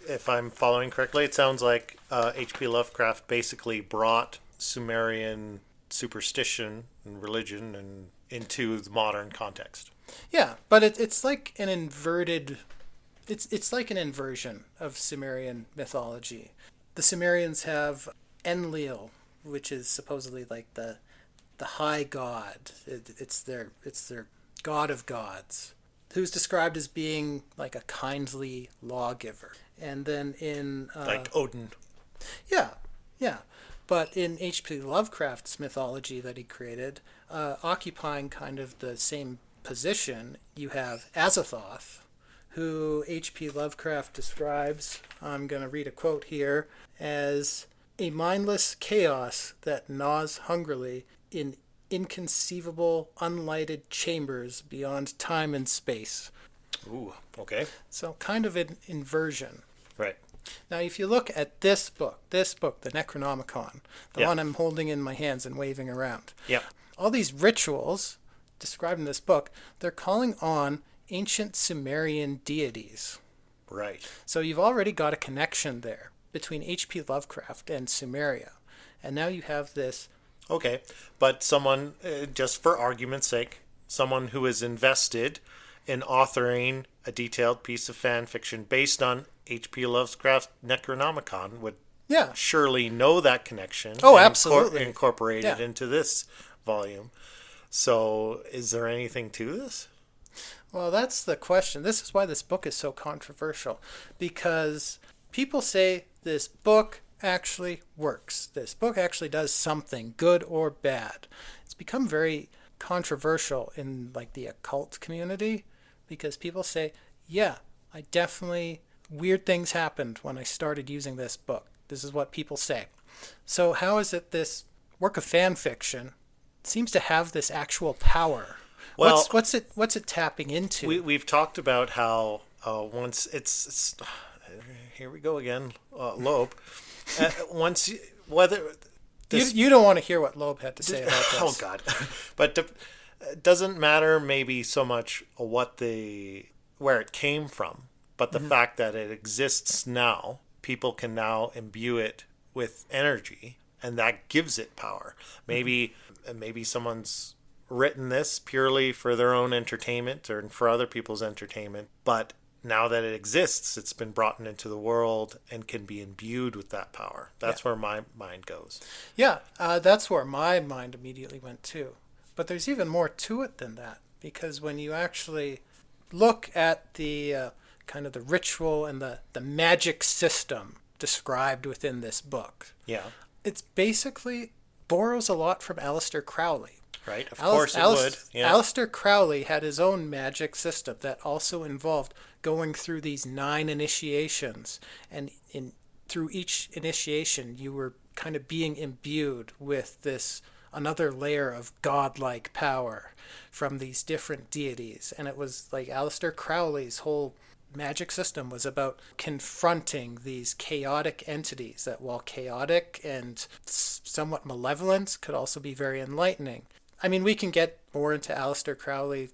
if I'm following correctly, it sounds like H.P. Lovecraft basically brought Sumerian superstition and religion and into the modern context. Yeah, but it's like an inverted. It's like an inversion of Sumerian mythology. The Sumerians have Enlil, which is supposedly like the high god. It's their god of gods, who's described as being like a kindly lawgiver. And then in like Odin. Yeah. But in H.P. Lovecraft's mythology that he created, occupying kind of the same position, you have Azathoth, who H.P. Lovecraft describes, I'm going to read a quote here, as a mindless chaos that gnaws hungrily in inconceivable, unlighted chambers beyond time and space. Ooh, okay. So kind of an inversion. Right. Now, if you look at this book, the Necronomicon, the one I'm holding in my hands and waving around, all these rituals described in this book, they're calling on ancient Sumerian deities. Right. So you've already got a connection there between H.P. Lovecraft and Sumeria. And now you have this. Okay, but someone, just for argument's sake, someone who is invested in authoring a detailed piece of fan fiction based on H.P. Lovecraft Necronomicon would surely know that connection. Oh, absolutely. Incorporate it into this volume. So, is there anything to this? Well, that's the question. This is why this book is so controversial, because people say this book actually works. This book actually does something, good or bad. It's become very controversial in like the occult community because people say, yeah, I definitely, weird things happened when I started using this book. This is what people say. So how is it this work of fan fiction seems to have this actual power? Well, What's it tapping into? we've talked about how once it's here we go again, Loeb. Once whether this You don't want to hear what Loeb had to say about this. oh God, but it doesn't matter maybe so much where it came from, but the fact that it exists now, people can now imbue it with energy, and that gives it power. Maybe someone's written this purely for their own entertainment or for other people's entertainment, but now that it exists, it's been brought into the world and can be imbued with that power. That's where my mind goes. Yeah, that's where my mind immediately went too. But there's even more to it than that, because when you actually look at the kind of the ritual and the magic system described within this book, Yeah, it's basically borrows a lot from Aleister Crowley. right. Of course it would. Yeah. Aleister Crowley had his own magic system that also involved going through these 9 initiations, and through each initiation you were kind of being imbued with this another layer of godlike power from these different deities. And it was like Aleister Crowley's whole magic system was about confronting these chaotic entities that, while chaotic and somewhat malevolent, could also be very enlightening. I mean, we can get more into Aleister Crowley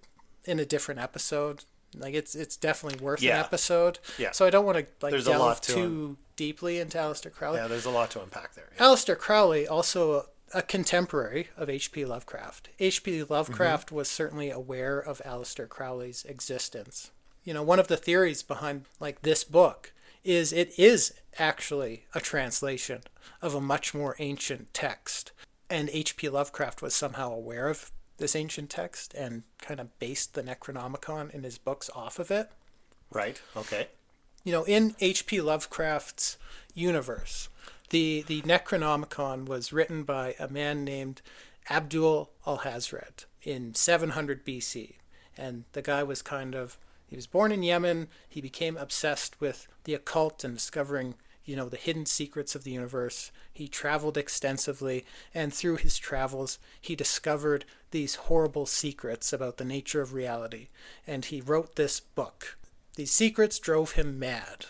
in a different episode. Like it's definitely worth an episode. Yeah. So I don't want to There's a delve lot to too deeply into Aleister Crowley. Yeah, there's a lot to unpack there. Yeah. Aleister Crowley, also a contemporary of H.P. Lovecraft. H.P. Lovecraft was certainly aware of Aleister Crowley's existence. You know, one of the theories behind like this book is it is actually a translation of a much more ancient text. And H.P. Lovecraft was somehow aware of this ancient text and kind of based the Necronomicon in his books off of it. Right. Okay. You know, in H.P. Lovecraft's universe, the Necronomicon was written by a man named Abdul Alhazred in 700 BC. And the guy was he was born in Yemen. He became obsessed with the occult and discovering, you know, the hidden secrets of the universe. He traveled extensively, and through his travels, he discovered these horrible secrets about the nature of reality. And he wrote this book. These secrets drove him mad,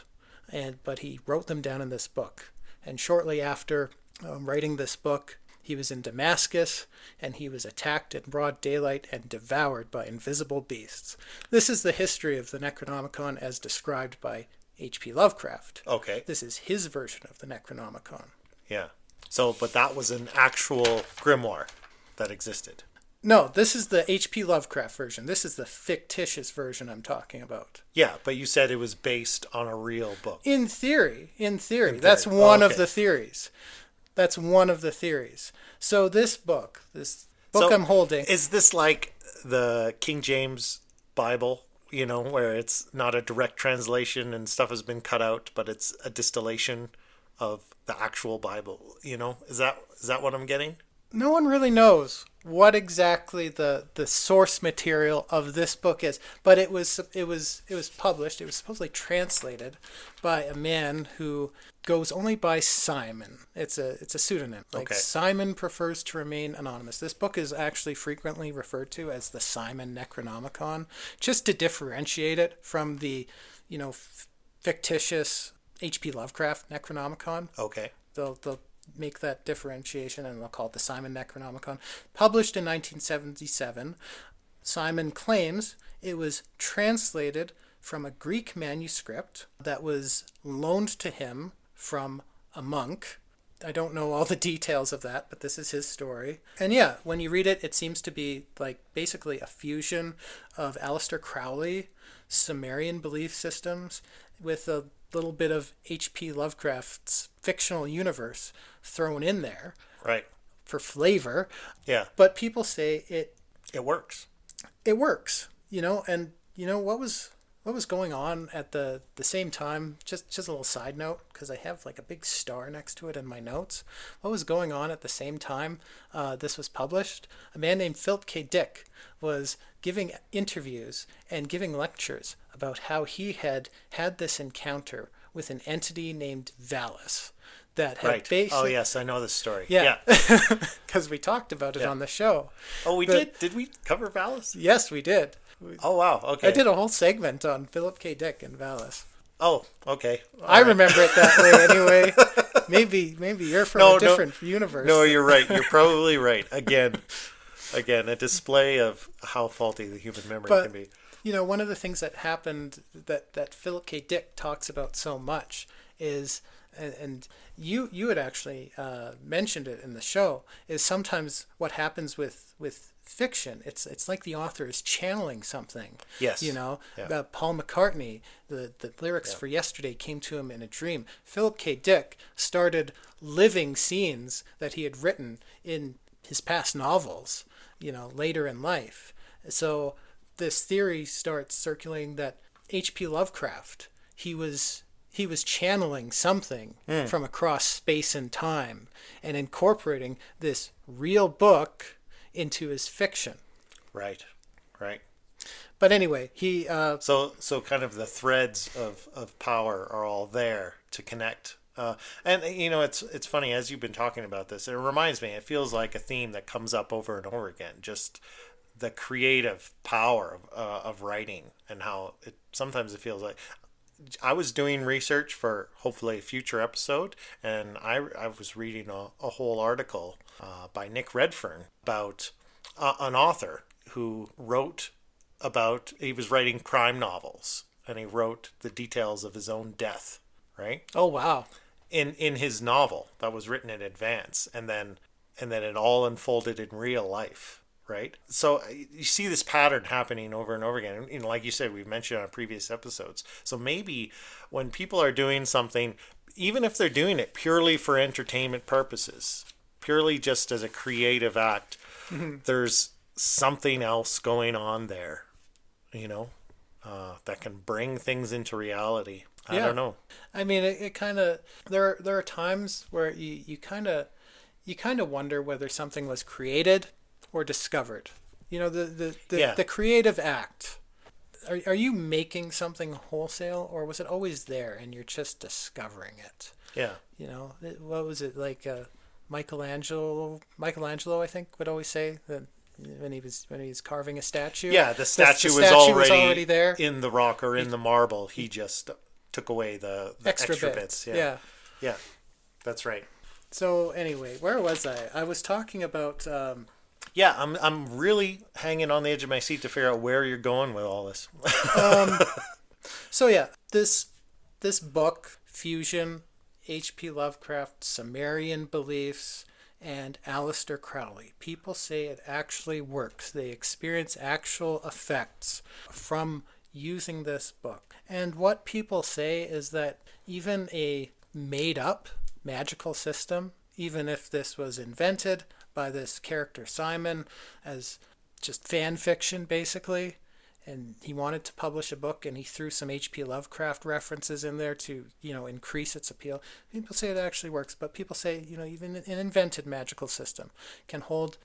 but he wrote them down in this book. And shortly after writing this book, he was in Damascus, and he was attacked in broad daylight and devoured by invisible beasts. This is the history of the Necronomicon as described by H.P. Lovecraft. Okay. This is his version of the Necronomicon. Yeah. So, but that was an actual grimoire that existed. No, this is the H.P. Lovecraft version. This is the fictitious version I'm talking about. Yeah, but you said it was based on a real book. In theory. That's one of the theories. That's one of the theories. So this book I'm holding. Is this like the King James Bible, you know, where it's not a direct translation and stuff has been cut out, but it's a distillation of the actual Bible, you know? Is that what I'm getting? No one really knows what exactly the source material of this book is, but it was published. It was supposedly translated by a man who goes only by Simon. It's a pseudonym. Like, okay. Simon prefers to remain anonymous. This book is actually frequently referred to as the Simon Necronomicon, just to differentiate it from the, you know, fictitious H.P. Lovecraft Necronomicon. Okay. They'll make that differentiation, and they'll call it the Simon Necronomicon. Published in 1977, Simon claims it was translated from a Greek manuscript that was loaned to him from a monk. I don't know all the details of that, but this is his story. And yeah, when you read it, it seems to be like basically a fusion of Aleister Crowley, Sumerian belief systems, with a little bit of H.P. Lovecraft's fictional universe thrown in there. Right. For flavor. Yeah. But people say it It works. It works, and what was going on at the same time. Just a little side note, because I have like a big star next to it in my notes. What was going on at the same time this was published? A man named Philip K. Dick was giving interviews and giving lectures about how he had this encounter with an entity named Valis that had Right. Oh, yes, I know this story. Yeah, because we talked about it on the show. Oh, we did? Did we cover Valis? Yes, we did. Oh, wow. Okay. I did a whole segment on Philip K. Dick and Valis. Oh, okay. I remember it that way anyway. Maybe you're from a different universe. No, you're right. You're probably right. Again, a display of how faulty the human memory can be. One of the things that happened that Philip K. Dick talks about so much is, and you had actually mentioned it in the show, is sometimes what happens with fiction. It's like the author is channeling something. Yes. Paul McCartney, the lyrics for Yesterday came to him in a dream. Philip K. Dick started living scenes that he had written in his past novels, later in life. So this theory starts circulating that H.P. Lovecraft, he was channeling something from across space and time and incorporating this real book into his fiction. Right. But anyway, he... So kind of the threads of power are all there to connect. And, it's funny, as you've been talking about this, it reminds me, it feels like a theme that comes up over and over again, just the creative power of writing, and how sometimes it feels like... I was doing research for hopefully a future episode, and I was reading a whole article by Nick Redfern about an author who wrote about, he was writing crime novels, and he wrote the details of his own death, right? Oh, wow. In his novel that was written in advance, and then it all unfolded in real life. Right. So you see this pattern happening over and over again. Like you said, we've mentioned on previous episodes. So maybe when people are doing something, even if they're doing it purely for entertainment purposes, purely just as a creative act, there's something else going on there, that can bring things into reality. I don't know. I mean, it kind of, there are times where you kind of wonder whether something was created or discovered. The creative act. Are you making something wholesale, or was it always there and you're just discovering it? Yeah. What was it like? Michelangelo, I think, would always say that when he was carving a statue. Yeah, the statue was already there in the rock or in the marble. He just took away the extra bits. Yeah. That's right. So anyway, where was I? I was talking about. Yeah, I'm really hanging on the edge of my seat to figure out where you're going with all this. So yeah, this book, Fusion, H.P. Lovecraft, Sumerian Beliefs, and Aleister Crowley. People say it actually works. They experience actual effects from using this book. And what people say is that even a made-up magical system, even if this was invented by this character Simon as just fan fiction basically, and he wanted to publish a book and he threw some H.P. Lovecraft references in there to increase its appeal. People say it actually works, but people say even an invented magical system can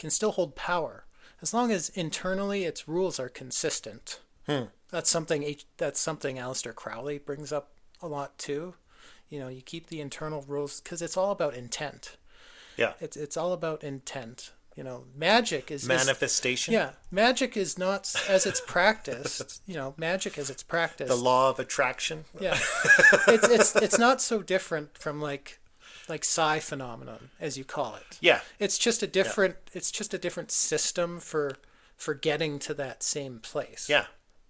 still hold power as long as internally its rules are consistent. That's something Aleister Crowley brings up a lot too. You keep the internal rules because it's all about intent. Yeah. It's all about intent. Magic is manifestation. Magic is not as it's practiced. Magic as it's practiced. The law of attraction. Yeah. It's not so different from like psi phenomenon as you call it. Yeah. It's just a different system for getting to that same place. Yeah.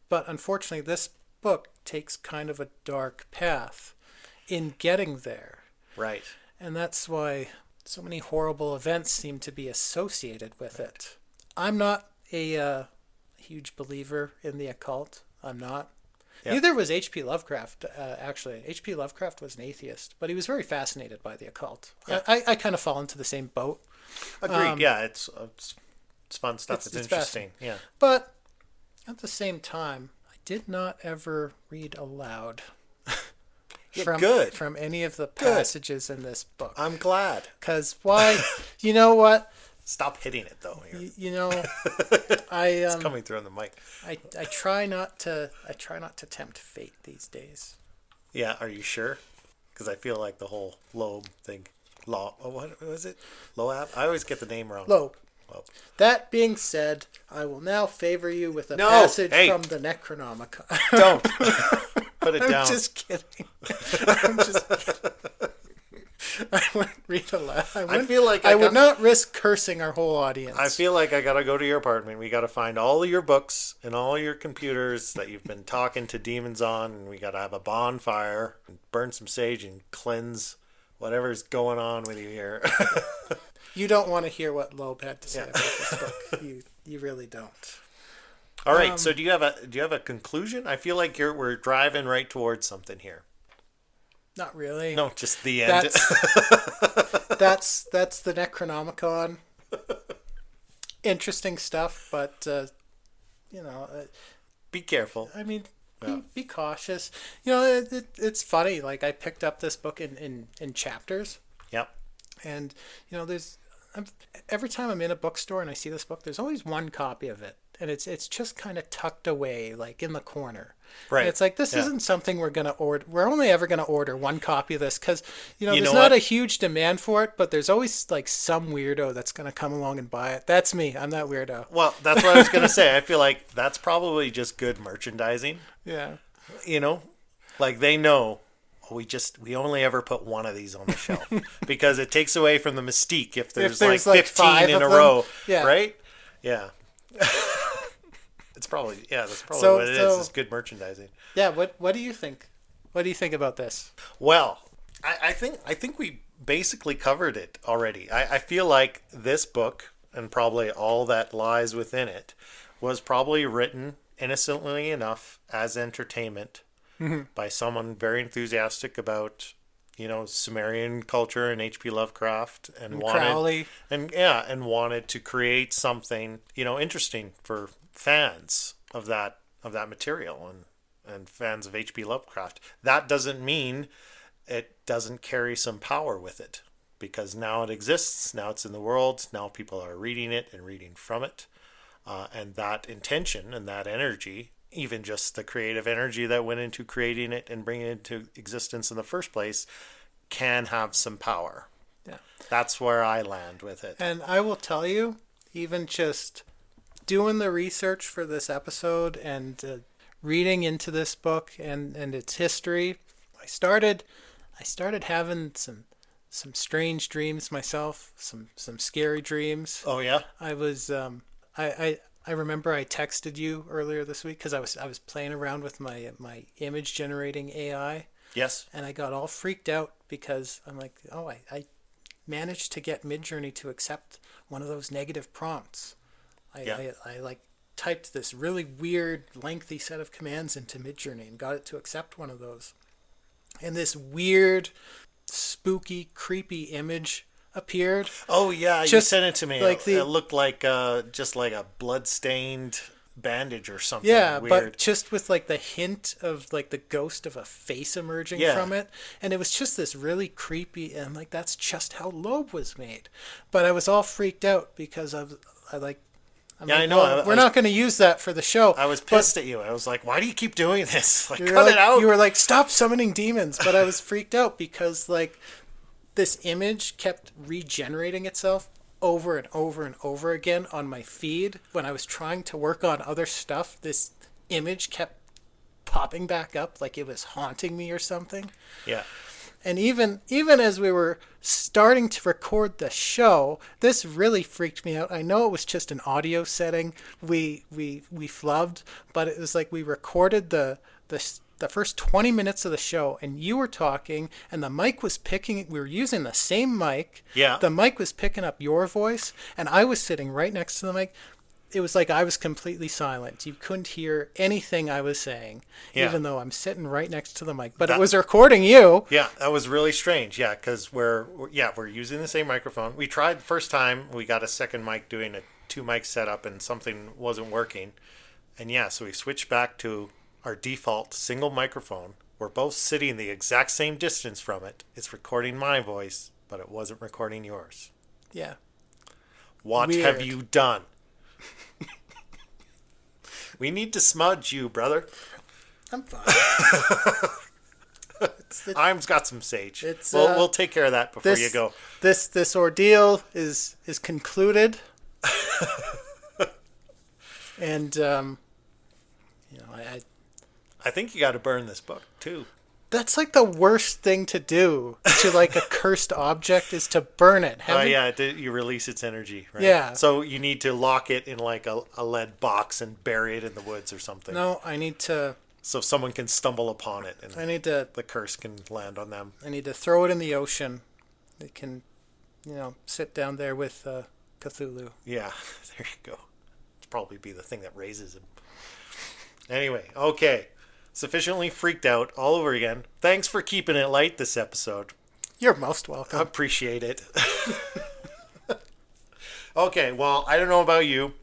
But unfortunately this book takes kind of a dark path in getting there. Right. And that's why so many horrible events seem to be associated with it. I'm not a huge believer in the occult. I'm not. Yeah. Neither was H.P. Lovecraft, actually. H.P. Lovecraft was an atheist, but he was very fascinated by the occult. Yeah. I kind of fall into the same boat. Agreed. Yeah, it's It's fun stuff. It's interesting. Yeah. But at the same time, I did not ever read aloud from any of the passages in this book. I'm glad. Because why? You know what? Stop hitting it though. You know, it's coming through on the mic. I try not to tempt fate these days. Yeah, are you sure? Because I feel like the whole lobe thing. What was it? Loab? I always get the name wrong. Lobe. That being said, I will now favor you with a passage from the Necronomicon. Don't. Put it down. I'm just kidding. I'm just kidding. I wouldn't read aloud. I would not risk cursing our whole audience. I feel like I gotta go to your apartment. We gotta find all of your books and all your computers that you've been talking to demons on, and we gotta have a bonfire and burn some sage and cleanse whatever's going on with you here. You don't want to hear what Loeb had to say about this book. You really don't. All right. So do you have a conclusion? I feel like we're driving right towards something here. Not really. No, just the end. That's the Necronomicon. Interesting stuff, but be careful. I mean, be cautious. You know, it's funny. Like I picked up this book in chapters. Yep. And every time I'm in a bookstore and I see this book, there's always one copy of it, and it's just kind of tucked away, like in the corner. Right. And it's like this isn't something we're gonna order. We're only ever gonna order one copy of this because there's not a huge demand for it, but there's always like some weirdo that's gonna come along and buy it. That's me. I'm that weirdo. Well, that's what I was gonna say. I feel like that's probably just good merchandising. Yeah. Like they know. We only ever put one of these on the shelf because it takes away from the mystique if there's like 15 in a row, right? Yeah. That's probably what it is. It's good merchandising. Yeah. What do you think? What do you think about this? Well, I think we basically covered it already. I feel like this book and probably all that lies within it was probably written innocently enough as entertainment. Mm-hmm. By someone very enthusiastic about, Sumerian culture and H.P. Lovecraft and Crowley. wanted to create something, interesting for fans of that material and fans of H.P. Lovecraft. That doesn't mean it doesn't carry some power with it, because now it exists, now it's in the world, now people are reading it and reading from it, and that intention and that energy, even just the creative energy that went into creating it and bringing it into existence in the first place, can have some power. Yeah. That's where I land with it. And I will tell you, even just doing the research for this episode and reading into this book and its history, I started having some strange dreams myself, some scary dreams. Oh yeah? I was I remember I texted you earlier this week because I was playing around with my image generating AI. Yes. And I got all freaked out because I'm like, I managed to get Midjourney to accept one of those negative prompts. I typed this really weird, lengthy set of commands into Midjourney and got it to accept one of those. And this weird, spooky, creepy image appeared. Oh yeah, you sent it to me. Like it looked like just like a blood-stained bandage or something. Yeah, weird. But just with like the hint of like the ghost of a face emerging from it, and it was just this really creepy. And I'm like, that's just how Loeb was made. But I was all freaked out because I know. Well, we're not going to use that for the show. I was pissed at you. I was like, why do you keep doing this? Like, cut it out. You were like, stop summoning demons. But I was freaked out because like this image kept regenerating itself over and over and over again on my feed. When I was trying to work on other stuff, this image kept popping back up like it was haunting me or something. Yeah. And even as we were starting to record the show, this really freaked me out. I know it was just an audio setting we flubbed, but it was like we recorded the first 20 minutes of the show, and you were talking, and the mic was picking. We were using the same mic. Yeah. The mic was picking up your voice, and I was sitting right next to the mic. It was like I was completely silent. You couldn't hear anything I was saying, even though I'm sitting right next to the mic. But it was recording you. Yeah, that was really strange. Yeah, because we're using the same microphone. We tried the first time. We got a second mic doing it two mics set up and something wasn't working. And yeah, so we switched back to our default single microphone. We're both sitting the exact same distance from it. It's recording my voice, but it wasn't recording yours. Yeah. What Weird. have you done? We need to smudge you, brother. I'm fine. I've got some sage. We'll we'll take care of that before you go. This ordeal is concluded. And I think you got to burn this book too. that's like the worst thing to do to like a cursed object is to burn it. Oh yeah, you release its energy, right? Yeah. So you need to lock it in like a lead box and bury it in the woods or something. No, I need to. So someone can stumble upon it and the curse can land on them. I need to throw it in the ocean. It can, sit down there with Cthulhu. Yeah, there you go. It's probably be the thing that raises him. Anyway, okay. Sufficiently freaked out all over again. Thanks for keeping it light this episode. You're most welcome. Appreciate it. Okay, well, I don't know about you,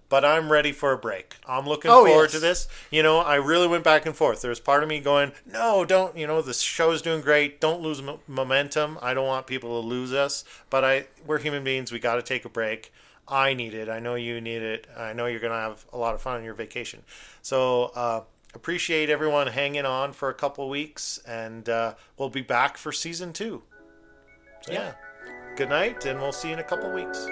but I'm ready for a break. I'm looking forward to this. I really went back and forth. There's part of me going, no, don't, the show's doing great. Don't lose momentum. I don't want people to lose us. But we're human beings. We got to take a break. I need it. I know you need it. I know you're going to have a lot of fun on your vacation. So, appreciate everyone hanging on for a couple weeks, and we'll be back for season 2. So, yeah. Good night, and we'll see you in a couple weeks.